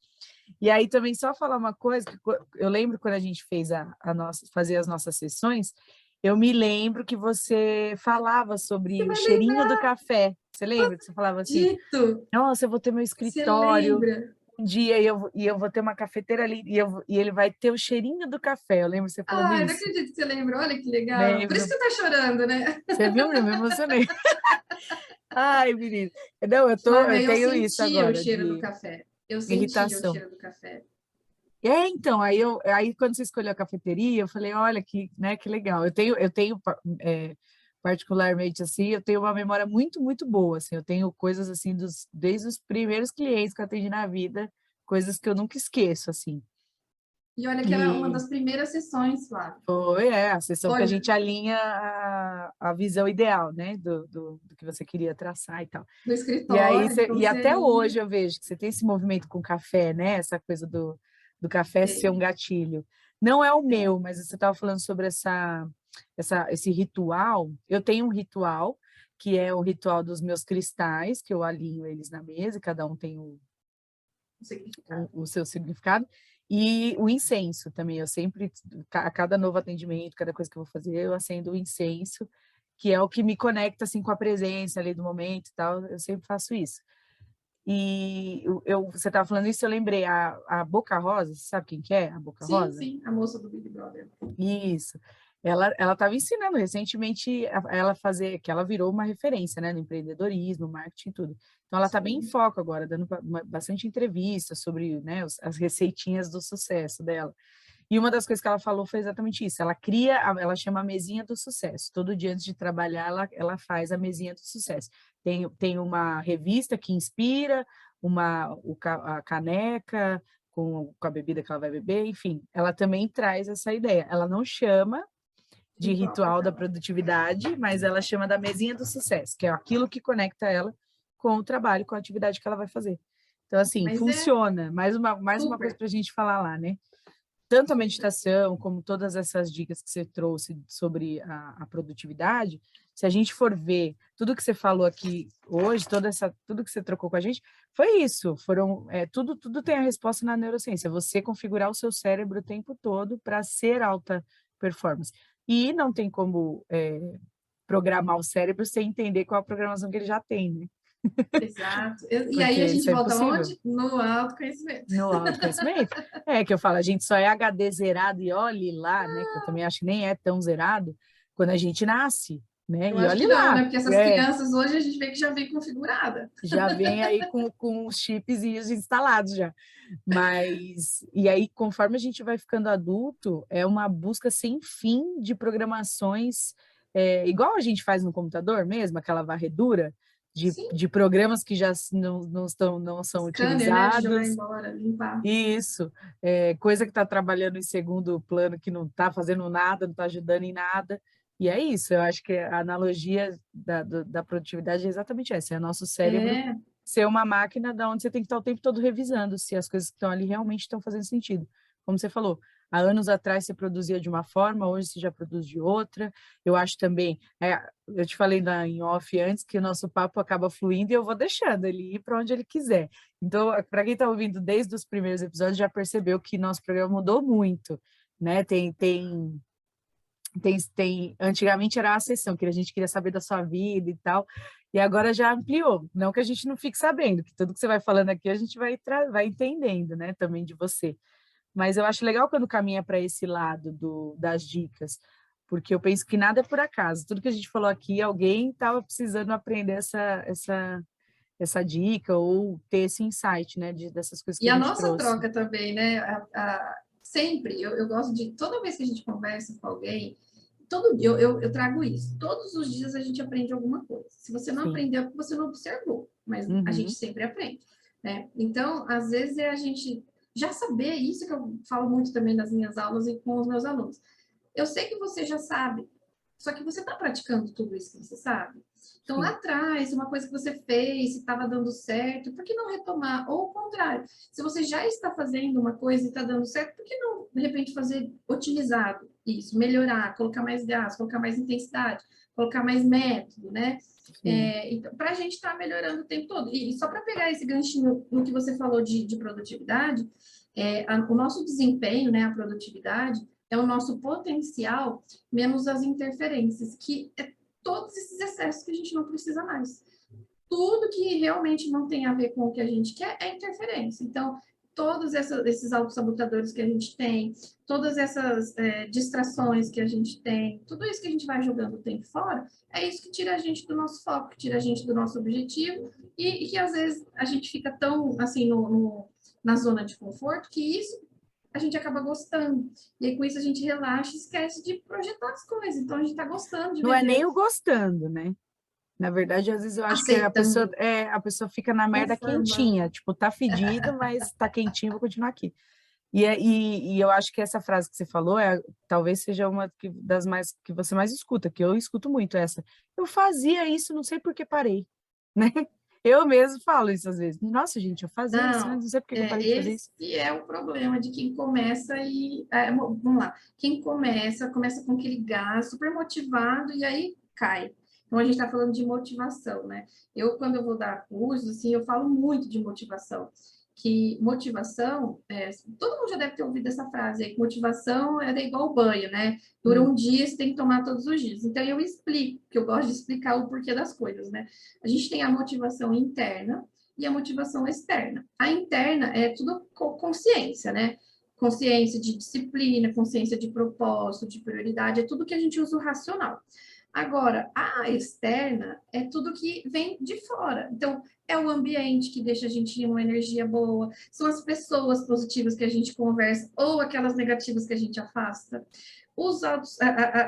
E aí também só falar uma coisa, que eu lembro quando a gente fez a nossa, fazia as nossas sessões, eu me lembro que você falava você sobre o vai cheirinho do lembrar, café. Você lembra que você falava assim, dito, nossa, eu vou ter meu você escritório lembra? um dia e eu vou ter uma cafeteira ali e ele vai ter o cheirinho do café. Eu lembro você falando Ai, não isso. acredito que você lembra, olha que legal. Por isso Lembro. que você tá chorando, né? Você viu? Eu me emocionei. Ai, menino. Não, Lá eu vem, eu tenho isso sentia o agora cheiro do de café. Eu sentia o irritação. cheiro do café. Então, aí quando você escolheu a cafeteria, eu falei, olha que, né, que legal. Eu tenho particularmente assim, eu tenho uma memória muito, muito boa, assim. Eu tenho coisas assim desde os primeiros clientes que eu atendi na vida, coisas que eu nunca esqueço, assim. E olha que era uma E das primeiras sessões, Flávio. foi, a sessão que a Olha, gente alinha a visão ideal, né, do que você queria traçar e tal. no E aí, escritório, de como e até seria. hoje eu vejo que você tem esse movimento com café, né? Essa coisa do café ser um Tem, gatilho. Não é o é. meu, mas você estava falando sobre esse ritual. Eu tenho um ritual, que é o ritual dos meus cristais, que eu alinho eles na mesa, e cada um tem O significado. o seu significado. E o incenso também, eu sempre, a cada novo atendimento, cada coisa que eu vou fazer, eu acendo o incenso, que é o que me conecta assim com a presença ali do momento e tal, eu sempre faço isso. E você estava falando isso, eu lembrei, a Boca Rosa, você sabe quem que é a Boca Sim, Rosa? sim, a moça do Big Brother. Isso. Ela estava ensinando recentemente ela fazer, que ela virou uma referência, né, no empreendedorismo, marketing e tudo. Então ela está bem em Sim. foco agora, dando bastante entrevista sobre, né, as receitinhas do sucesso dela. E uma das coisas que ela falou foi exatamente isso. Ela cria, ela chama a mesinha do sucesso. Todo dia antes de trabalhar, ela faz a mesinha do sucesso. Tem uma revista que inspira, a caneca com a bebida que ela vai beber, enfim. Ela também traz essa ideia. Ela não chama de Ritual para ritual da trabalho. produtividade, mas ela chama da mesinha do sucesso, que é aquilo que conecta ela com o trabalho, com a atividade que ela vai fazer. Então, assim, Mas é funciona. Mais uma coisa super. para a gente falar lá, né? Tanto a meditação, como todas essas dicas que você trouxe sobre a produtividade, se a gente for ver tudo que você falou aqui hoje, tudo que você trocou com a gente, foi isso. Tudo tem a resposta na neurociência. Você configurar o seu cérebro o tempo todo para ser alta performance. E não tem como programar o cérebro sem entender qual a programação que ele já tem, né? Exato. E aí a Porque isso gente é volta impossível. onde? No autoconhecimento. No autoconhecimento? É que eu falo, a gente só é HD zerado e olhe lá, né? Que eu também acho que nem é tão zerado quando a gente nasce. né? Eu E acho que olhe não, lá, né? Porque essas crianças hoje a gente vê que já vem configurada. já vem aí com os chips instalados já. Mas, e aí, conforme a gente vai ficando adulto, é uma busca sem fim de programações, igual a gente faz no computador mesmo, aquela varredura Sim, de programas que já não são scanner, né? De jogar utilizados. embora, limpar. Isso, coisa que está trabalhando em segundo plano, que não está fazendo nada, não está ajudando em nada. E é isso, eu acho que a analogia da produtividade é exatamente essa, é o nosso cérebro É, ser uma máquina da onde você tem que estar o tempo todo revisando se as coisas que estão ali realmente estão fazendo sentido. Como você falou, há anos atrás você produzia de uma forma, hoje você já produz de outra. Eu acho também, eu te falei em off antes, que o nosso papo acaba fluindo e eu vou deixando ele ir para onde ele quiser. Então, para quem está ouvindo desde os primeiros episódios, já percebeu que nosso programa mudou muito, né? Antigamente era a sessão, que a gente queria saber da sua vida e tal, e agora já ampliou. Não que a gente não fique sabendo, que tudo que você vai falando aqui a gente vai entendendo, né, também de você. Mas eu acho legal quando caminha para esse lado das dicas, porque eu penso que nada é por acaso. Tudo que a gente falou aqui, alguém estava precisando aprender essa dica ou ter esse insight, né, dessas coisas que e a a gente nossa trouxe. troca também, né? Sempre, eu gosto de, toda vez que a gente conversa com alguém, todo dia eu trago isso. Todos os dias a gente aprende alguma coisa. Se você não Sim. aprendeu, é porque você não observou, mas a gente Uhum. sempre aprende, né? Então, às vezes é a gente já saber isso que eu falo muito também nas minhas aulas e com os meus alunos. Eu sei que você já sabe, só que você está praticando tudo isso que você sabe. Então, lá Sim. atrás, uma coisa que você fez, se estava dando certo, por que não retomar? Ou o contrário, se você já está fazendo uma coisa e está dando certo, por que não, de repente, fazer otimizado isso, melhorar, colocar mais gás, colocar mais intensidade, colocar mais método, né? Sim. Então, para a gente estar melhorando o tempo todo. E só para pegar esse ganchinho no que você falou de produtividade, o nosso desempenho, né, a produtividade, é o nosso potencial menos as interferências, que é todos esses excessos que a gente não precisa mais. Tudo que realmente não tem a ver com o que a gente quer é interferência. Então, todos esses autossabotadores que a gente tem, todas essas distrações que a gente tem, tudo isso que a gente vai jogando o tempo fora, é isso que tira a gente do nosso foco, que tira a gente do nosso objetivo e que às vezes a gente fica tão assim na zona de conforto que isso a gente acaba gostando. E aí, com isso, a gente relaxa e esquece de projetar as coisas. Então, a gente está gostando de Não é nem viver o gostando, né? Na verdade, às vezes eu acho que aceitando, a pessoa fica na merda quentinha, conformando. tipo, tá fedido, mas tá quentinho, vou continuar aqui. E eu acho que essa frase que você falou talvez seja uma das mais que você mais escuta, que eu escuto muito essa. Eu fazia isso, não sei por que parei, né? Eu mesmo falo isso às vezes. Nossa, gente, eu fazia isso, mas Não, não sei por que eu parei de fazer esse isso. é o problema de quem começa e... vamos lá. Quem começa com aquele gás super motivado e aí cai. Então, a gente está falando de motivação, né? Quando eu vou dar cursos, assim, eu falo muito de motivação. Que motivação, todo mundo já deve ter ouvido essa frase, que motivação é igual banho, né? Dura Hum, um dia, você tem que tomar todos os dias. Então, eu explico, que eu gosto de explicar o porquê das coisas, né? A gente tem a motivação interna, e a motivação externa. A interna é tudo consciência, né? Consciência de disciplina, consciência de propósito, de prioridade, é tudo que a gente usa o racional. Agora, a externa é tudo que vem de fora. Então, é o ambiente que deixa a gente em uma energia boa, são as pessoas positivas que a gente conversa ou aquelas negativas que a gente afasta.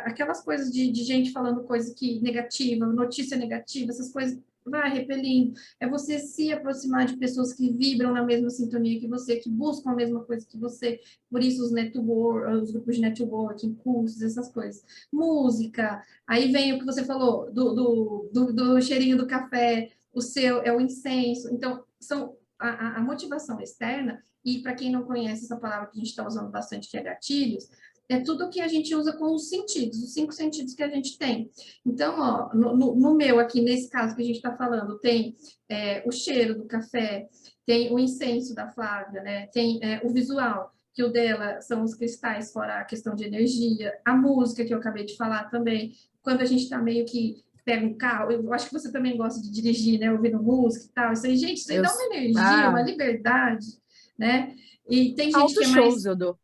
Aquelas coisas de gente falando coisa que negativa, notícia negativa, essas coisas vai repelindo. É você se aproximar de pessoas que vibram na mesma sintonia que você, que buscam a mesma coisa que você. Por isso os grupos de networking, cursos, essas coisas. Música. Aí vem o que você falou do cheirinho do café. O seu é o incenso. Então, são a motivação externa. E para quem não conhece essa palavra que a gente está usando bastante, que é gatilhos, é tudo que a gente usa com os sentidos, os 5 sentidos que a gente tem. Então, ó, no meu aqui, nesse caso que a gente está falando, tem o cheiro do café, tem o incenso da Flávia, né? Tem o visual, que o dela são os cristais, fora a questão de energia, a música que eu acabei de falar também, quando a gente está meio que pega um carro, eu acho que você também gosta de dirigir, né? Ouvindo música e tal, isso aí, gente, isso aí eu, dá uma energia, uma ah, liberdade, né? E tem gente que altos é shows mais eu dou.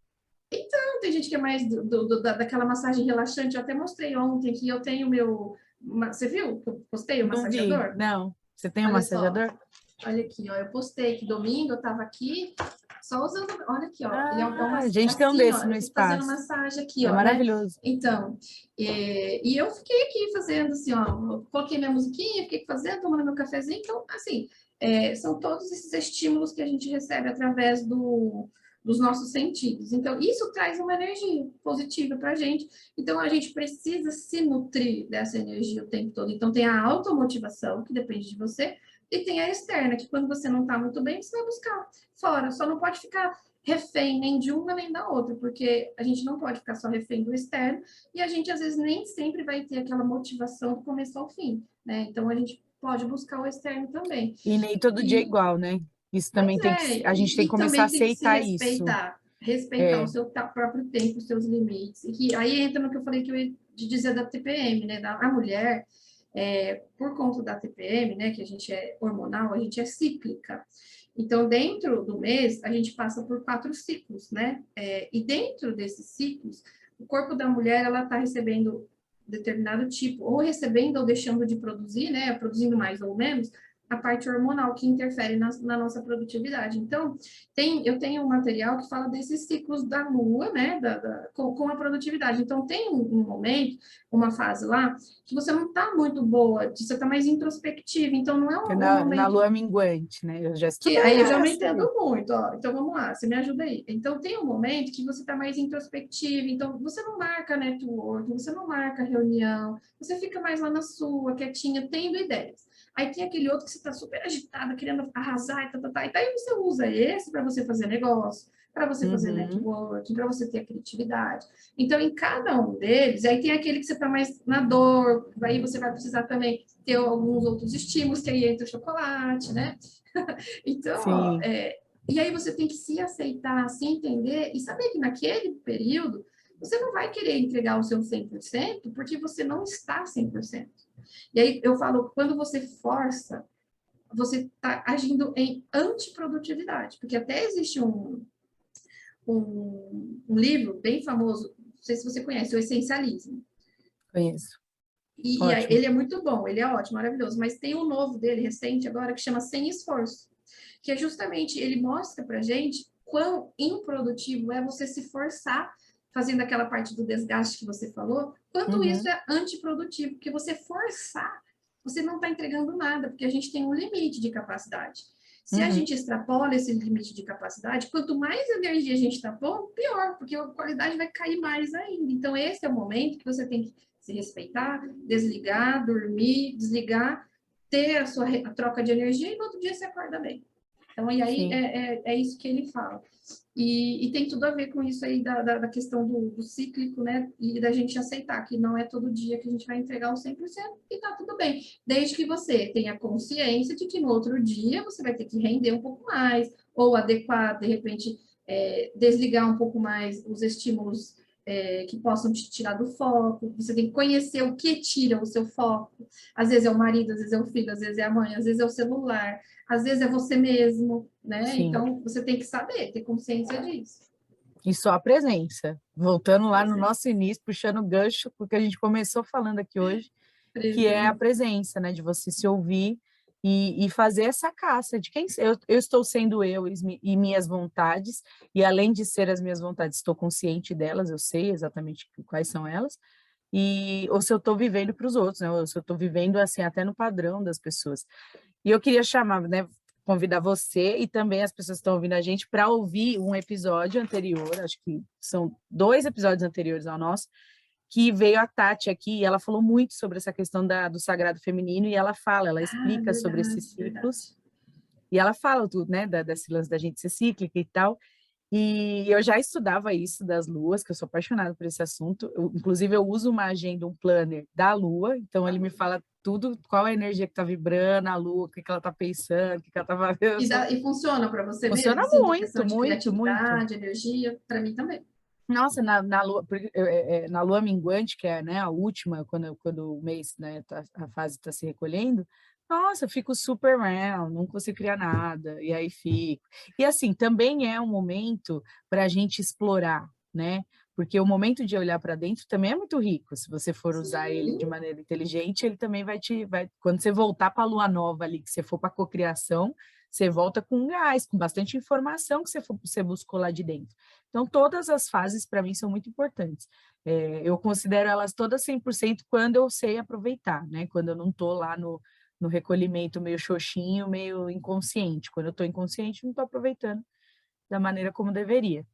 tem gente que é mais daquela massagem relaxante. Eu até mostrei ontem que eu tenho Você viu que eu postei o Não vi, massageador? não. Você tem um Olha só, massageador? olha aqui, ó, eu postei que domingo eu tava aqui só usando, olha aqui, ó, ele Ah, a é gente tem um assim, ó, desse no eu fico fazendo espaço. massagem aqui, É ó, né? maravilhoso. Então, e eu fiquei aqui fazendo assim, ó, eu coloquei minha musiquinha, fiquei fazendo, tomando meu cafezinho, então, assim, são todos esses estímulos que a gente recebe através dos nossos sentidos. Então, isso traz uma energia positiva para a gente. Então, a gente precisa se nutrir dessa energia o tempo todo. Então, tem a automotivação, que depende de você, e tem a externa, que quando você não está muito bem, você vai buscar fora. Só não pode ficar refém nem de uma nem da outra, porque a gente não pode ficar só refém do externo, e a gente, às vezes, nem sempre vai ter aquela motivação do começo ao fim, né? Então, a gente pode buscar o externo também. E nem todo dia é E, igual, né? Isso também pois tem que, é, a gente tem que e começar a também tem que se aceitar isso. respeitar, respeitar o É, seu próprio tempo, os seus limites. E que aí entra no que eu falei que eu ia de dizer da TPM, né? A mulher, por conta da TPM, né? Que a gente é hormonal, a gente é cíclica. Então, dentro do mês, a gente passa por 4 ciclos, né? E dentro desses ciclos, o corpo da mulher, ela está recebendo determinado tipo, ou recebendo ou deixando de produzir, né? Produzindo mais ou menos, a parte hormonal que interfere na nossa produtividade. Então, eu tenho um material que fala desses ciclos da lua, né, com a produtividade. Então, tem um momento, uma fase lá, que você não está muito boa, você está mais introspectiva. Então, não é que é um na momento lua minguante, né? Eu já que estudei aí eu já não essa. entendo muito, ó. Então vamos lá, você me ajuda aí. Então tem um momento que você está mais introspectivo, então você não marca network, você não marca reunião, você fica mais lá na sua, quietinha, tendo ideias. Aí tem aquele outro que você está super agitada, querendo arrasar e tá. E daí você usa esse para você fazer negócio, para você fazer Uhum, networking, para você ter a criatividade. Então, em cada um deles, aí tem aquele que você está mais na dor, aí você vai precisar também ter alguns outros estímulos, que aí entra o chocolate, né? Então, ó, sim, e aí você tem que se aceitar, se entender e saber que naquele período você não vai querer entregar o seu 100% porque você não está 100%. E aí eu falo, quando você força, você está agindo em antiprodutividade, porque até existe um livro bem famoso, não sei se você conhece, o Essencialismo. conheço. E Ótimo. ele é muito bom, ele é ótimo, maravilhoso, mas tem um novo dele, recente agora, que chama Sem Esforço, que é justamente, ele mostra pra gente quão improdutivo é você se forçar, fazendo aquela parte do desgaste que você falou, quanto isso Uhum, é antiprodutivo, porque você forçar, você não está entregando nada, porque a gente tem um limite de capacidade. Se a uhum, gente extrapola esse limite de capacidade, quanto mais energia a gente está pondo, pior, porque a qualidade vai cair mais ainda. Então, esse é o momento que você tem que se respeitar, desligar, dormir, desligar, ter a troca de energia e no outro dia você acorda bem. Então, e aí sim. é isso que ele fala. E tem tudo a ver com isso aí da questão do cíclico, né? E da gente aceitar que não é todo dia que a gente vai entregar o 100% e tá tudo bem. Desde que você tenha consciência de que no outro dia você vai ter que render um pouco mais, ou adequar, de repente, desligar um pouco mais os estímulos que possam te tirar do foco. Você tem que conhecer o que tira o seu foco. Às vezes é o marido, às vezes é o filho, às vezes é a mãe, às vezes é o celular, às vezes é você mesmo, né? Sim. Então, você tem que saber, ter consciência disso. E só a presença. Voltando lá no Presente, nosso início, puxando o gancho, porque a gente começou falando aqui hoje, que é a presente. presença, né? De você se ouvir e fazer essa caça de quem eu estou sendo eu e minhas vontades, e além de ser as minhas vontades, estou consciente delas, eu sei exatamente quais são elas, e ou se eu estou vivendo para os outros, né? Ou se eu estou vivendo assim, até no padrão das pessoas. E eu queria chamar, né, convidar você e também as pessoas que estão ouvindo a gente para ouvir um episódio anterior, acho que são 2 episódios anteriores ao nosso, que veio a Tati aqui e ela falou muito sobre essa questão do sagrado feminino e ela fala, ela Ah, explica sobre verdade, esses ciclos verdade. e ela fala tudo, né, desse lance da gente ser cíclica e tal. E eu já estudava isso das luas, que eu sou apaixonada por esse assunto. Inclusive, eu uso uma agenda, um planner da lua, então ele me fala tudo, qual é a energia que está vibrando, a lua, o que, que ela está pensando, o que, que ela está fazendo. E funciona para você Funciona mesmo, assim, de questão muito, de muito, muito. criatividade, energia? Para mim também. Nossa, na lua, na lua minguante, que é, né, a última, quando o mês, né, a fase está se recolhendo, nossa, eu fico super mal, não consigo criar nada, e aí fico. E assim, também é um momento para a gente explorar, né? porque o momento de olhar para dentro também é muito rico. Se você for usar ele de Sim, maneira inteligente, ele também quando você voltar para a lua nova ali, que você for para a cocriação, você volta com gás, com bastante informação que você buscou lá de dentro. Então, todas as fases, para mim, são muito importantes. Eu considero elas todas 100% quando eu sei aproveitar, né? Quando eu não estou lá no recolhimento meio xoxinho, meio inconsciente. Quando eu estou inconsciente, não estou aproveitando da maneira como deveria.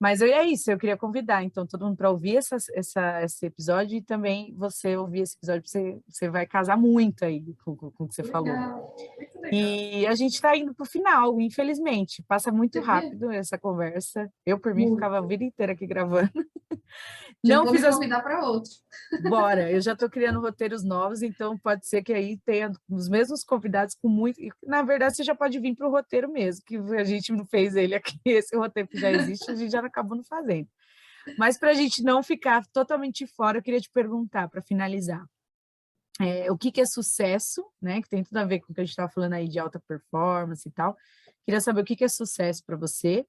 Mas é isso, eu queria convidar, então, todo mundo para ouvir esse episódio e também você ouvir esse episódio, você vai casar muito aí com o que você falou. legal, muito legal. E a gente está indo para o final, infelizmente. Passa muito Você vê? rápido essa conversa. Eu, por mim, ficava a Muito. vida inteira aqui gravando. Já Não vou fiz me as convidar para outro. Bora, eu já estou criando roteiros novos, então pode ser que aí tenha os mesmos convidados com muito. Na verdade, você já pode vir para o roteiro mesmo, que a gente não fez ele aqui, esse roteiro que já existe, a gente já acabou não fazendo. Mas para a gente não ficar totalmente fora, eu queria te perguntar, para finalizar, o que é sucesso, né? Que tem tudo a ver com o que a gente estava falando aí de alta performance e tal. Queria saber o que é sucesso para você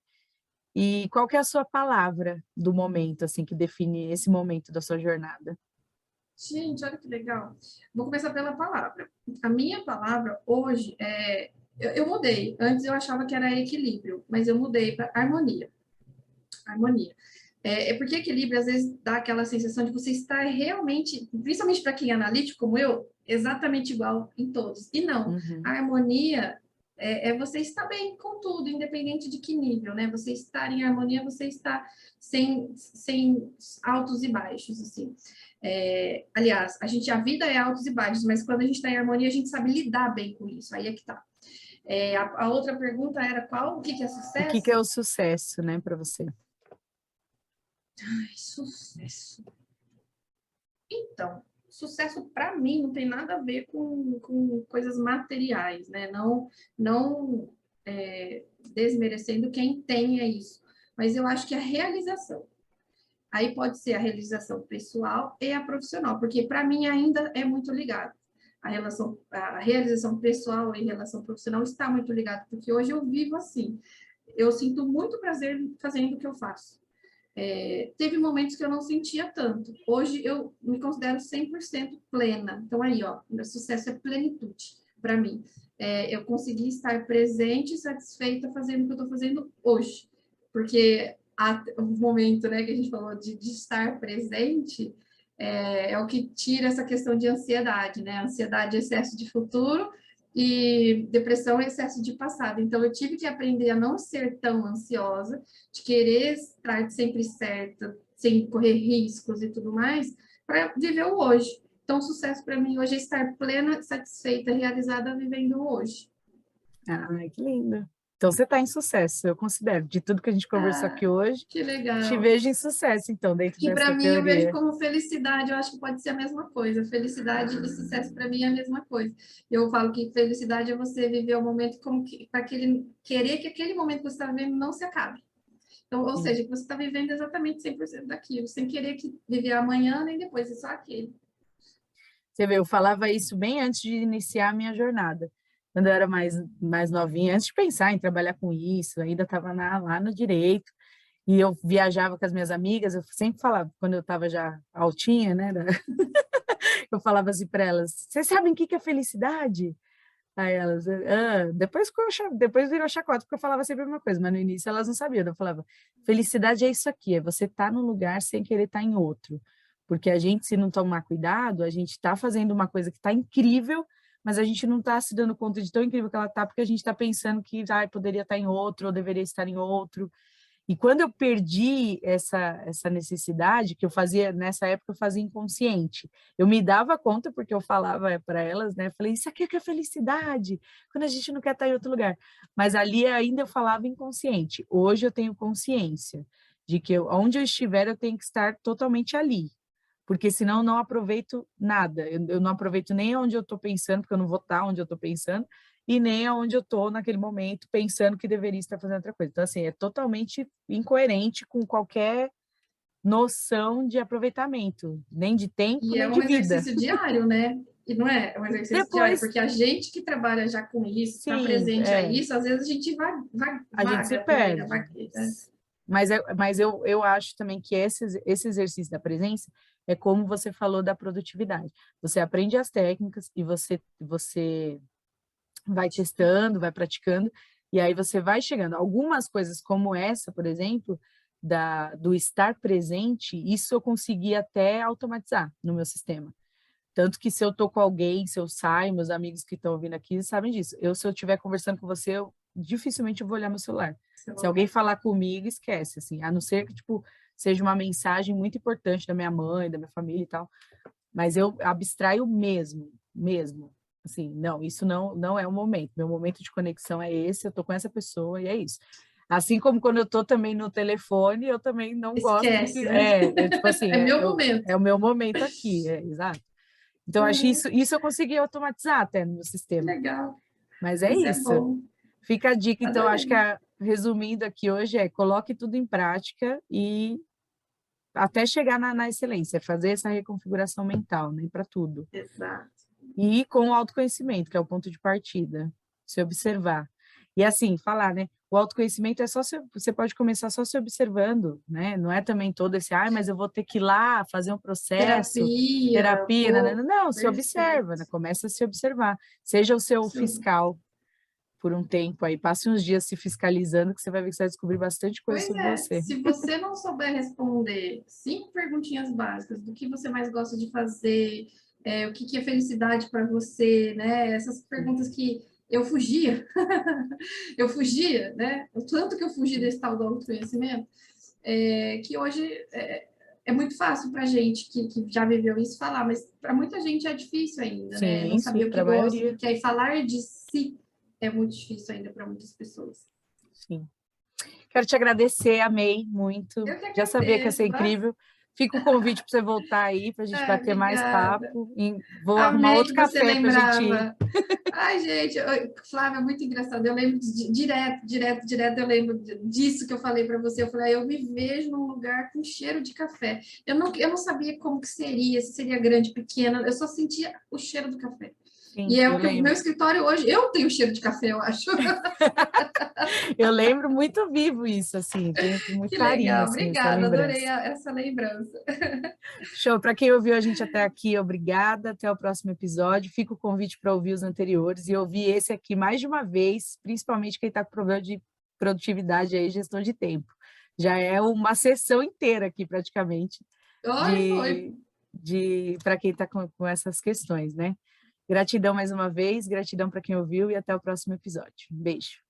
e qual que é a sua palavra do momento, assim, que define esse momento da sua jornada. Gente, olha que legal. Vou começar pela palavra. A minha palavra hoje é. Eu mudei. Antes eu achava que era equilíbrio, mas eu mudei para harmonia. Harmonia. Porque equilíbrio às vezes dá aquela sensação de você estar realmente, principalmente para quem é analítico como eu, exatamente igual em todos. E não, a Uhum. harmonia é você estar bem com tudo, independente de que nível, né? Você estar em harmonia, você está sem altos e baixos, assim. Aliás, a vida é altos e baixos, mas quando a gente está em harmonia, a gente sabe lidar bem com isso. Aí é que tá. A outra pergunta era o que é O que é sucesso? o sucesso, né, para você? Ai, sucesso. Então, sucesso para mim não tem nada a ver com coisas materiais, né? Não desmerecendo quem tenha isso, mas eu acho que a realização. Aí pode ser a realização pessoal e a profissional, porque para mim ainda é muito ligado. A realização pessoal e relação profissional está muito ligado, porque hoje eu vivo assim. Eu sinto muito prazer fazendo o que eu faço. Teve momentos que eu não sentia tanto. Hoje eu me considero 100% plena. Então, aí, ó, meu sucesso é plenitude para mim. Eu consegui estar presente e satisfeita fazendo o que eu estou fazendo hoje. Porque o momento, né, que a gente falou de estar presente é o que tira essa questão de ansiedade, né? Ansiedade, excesso de futuro e depressão, excesso de passado. Então, eu tive que aprender a não ser tão ansiosa, de querer estar sempre certa, sem correr riscos e tudo mais, para viver o hoje. Então, o sucesso para mim hoje é estar plena, satisfeita, realizada vivendo o hoje. Ai, que lindo. Então você está em sucesso, eu considero. De tudo que a gente conversou Ah, aqui hoje, que te legal. vejo em sucesso, então, dentro E para dessa mim, eu vejo teoria. como felicidade, eu acho que pode ser a mesma coisa. Felicidade e sucesso para mim é a mesma coisa. Eu falo que felicidade é você viver o momento como que, para aquele, querer que aquele momento que você está vivendo não se acabe. Então, ou Sim. seja, que você está vivendo exatamente 100% daquilo, sem querer que viver amanhã nem depois, é só aquele. Você vê, eu falava isso bem antes de iniciar a minha jornada. Quando eu era mais novinha, antes de pensar em trabalhar com isso, ainda estava lá no direito. E eu viajava com as minhas amigas, eu sempre falava, quando eu estava já altinha, né? Eu falava assim para elas: vocês sabem o que é felicidade? Aí elas, depois virou chacota, porque eu falava sempre a mesma coisa, mas no início elas não sabiam. Eu falava: felicidade é isso aqui, é você estar num lugar sem querer estar em outro. Porque a gente, se não tomar cuidado, a gente está fazendo uma coisa que está incrível, mas a gente não está se dando conta de tão incrível que ela está, porque a gente está pensando que poderia estar em outro, ou deveria estar em outro. E quando eu perdi essa necessidade, que eu fazia, nessa época, eu fazia inconsciente. Eu me dava conta, porque eu falava para elas, né? Eu falei, isso aqui é que é felicidade, quando a gente não quer estar em outro lugar. Mas ali ainda eu falava inconsciente. Hoje eu tenho consciência de que onde eu estiver, eu tenho que estar totalmente ali. Porque senão eu não aproveito nada. Eu não aproveito nem onde eu estou pensando, porque eu não vou estar onde eu estou pensando, e nem aonde eu estou naquele momento pensando que deveria estar fazendo outra coisa. Então, assim, é totalmente incoerente com qualquer noção de aproveitamento, nem de tempo, E é nem um de vida. exercício diário, né? E não é um exercício diário, Depois, porque a gente que trabalha já com isso, está sim, presente a isso, às vezes a gente a gente se vaga também, né? perde. Mas eu acho também que esse exercício da presença é como você falou da produtividade. Você aprende as técnicas e você vai testando, vai praticando, e aí você vai chegando. Algumas coisas como essa, por exemplo, do estar presente, isso eu consegui até automatizar no meu sistema. Tanto que se eu tô com alguém, se eu saio, meus amigos que estão ouvindo aqui sabem disso. Se eu estiver conversando com você, dificilmente eu vou olhar meu celular. Se alguém falar comigo, esquece, assim, a não ser que, tipo, seja uma mensagem muito importante da minha mãe, da minha família e tal, mas eu abstraio mesmo. Assim, não, isso não é o momento. Meu momento de conexão é esse, eu tô com essa pessoa e é isso. Assim como quando eu tô também no telefone, eu também não gosto de Esquece, que... né? Tipo assim, É meu momento. é o meu momento aqui, exato. Então, acho que isso eu consegui automatizar até no meu Que sistema. legal. Mas é Isso é isso. bom. Fica a dica, então, acho que Adorei. resumindo aqui hoje coloque tudo em prática e até chegar na excelência, fazer essa reconfiguração mental, né, para tudo. Exato. E com o autoconhecimento, que é o ponto de partida, se observar. E assim, falar, né? O autoconhecimento é você pode começar só se observando, né? Não é também todo esse, mas eu vou ter que ir lá fazer um processo, Terapia, terapia, vou. não, se observa, né? Perfeito. Começa a se observar. Seja o seu Sim. fiscal por um tempo aí, passe uns dias se fiscalizando, que você vai ver que você vai descobrir bastante coisa Pois sobre é, você. se você não souber responder 5 perguntinhas básicas do que você mais gosta de fazer, o que, que é felicidade para você, né? Essas perguntas que eu fugia, eu fugia, né? O tanto que eu fugi desse tal do autoconhecimento, que hoje é muito fácil para gente que já viveu isso falar, mas para muita gente é difícil ainda, né? Não Sim, saber sim, o que para a gosta, o que maioria. quer, e falar de si é muito difícil ainda para muitas pessoas. Sim. Quero te agradecer, amei muito. Eu que Já sabia que ia ser agradeço. incrível. Fica o convite para você voltar aí, para a gente Ah, bater mais obrigada. papo. E vou arrumar Amei outro que você café para a gente ir. lembrava. Ai, gente, Flávia, é muito engraçado. Eu lembro direto, eu lembro disso que eu falei para você. Eu falei, eu me vejo num lugar com cheiro de café. Eu não sabia como que seria, se seria grande, pequena. Eu só sentia o cheiro do café. E Sim, é o eu que o meu lembro. escritório hoje, eu tenho cheiro de café, eu acho. Eu lembro muito vivo isso, assim, tenho com muito Que carinho, legal, assim, essa obrigada, adorei lembrança. essa lembrança. Show, para quem ouviu a gente até aqui, obrigada, até o próximo episódio. Fica o convite para ouvir os anteriores e ouvir esse aqui mais de uma vez, principalmente quem está com problema de produtividade e gestão de tempo. Já é uma sessão inteira aqui, praticamente, Oi, oi. para quem está com essas questões, né? Gratidão mais uma vez, gratidão para quem ouviu e até o próximo episódio. Um beijo.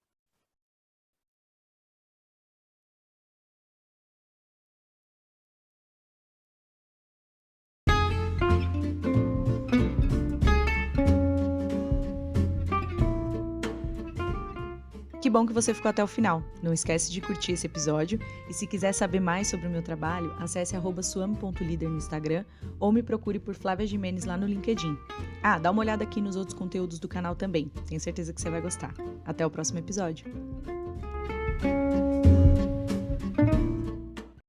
Que bom que você ficou até o final. Não esquece de curtir esse episódio e se quiser saber mais sobre o meu trabalho, acesse @suame.líder no Instagram ou me procure por Flávia Gimenez lá no LinkedIn. Dá uma olhada aqui nos outros conteúdos do canal também. Tenho certeza que você vai gostar. Até o próximo episódio.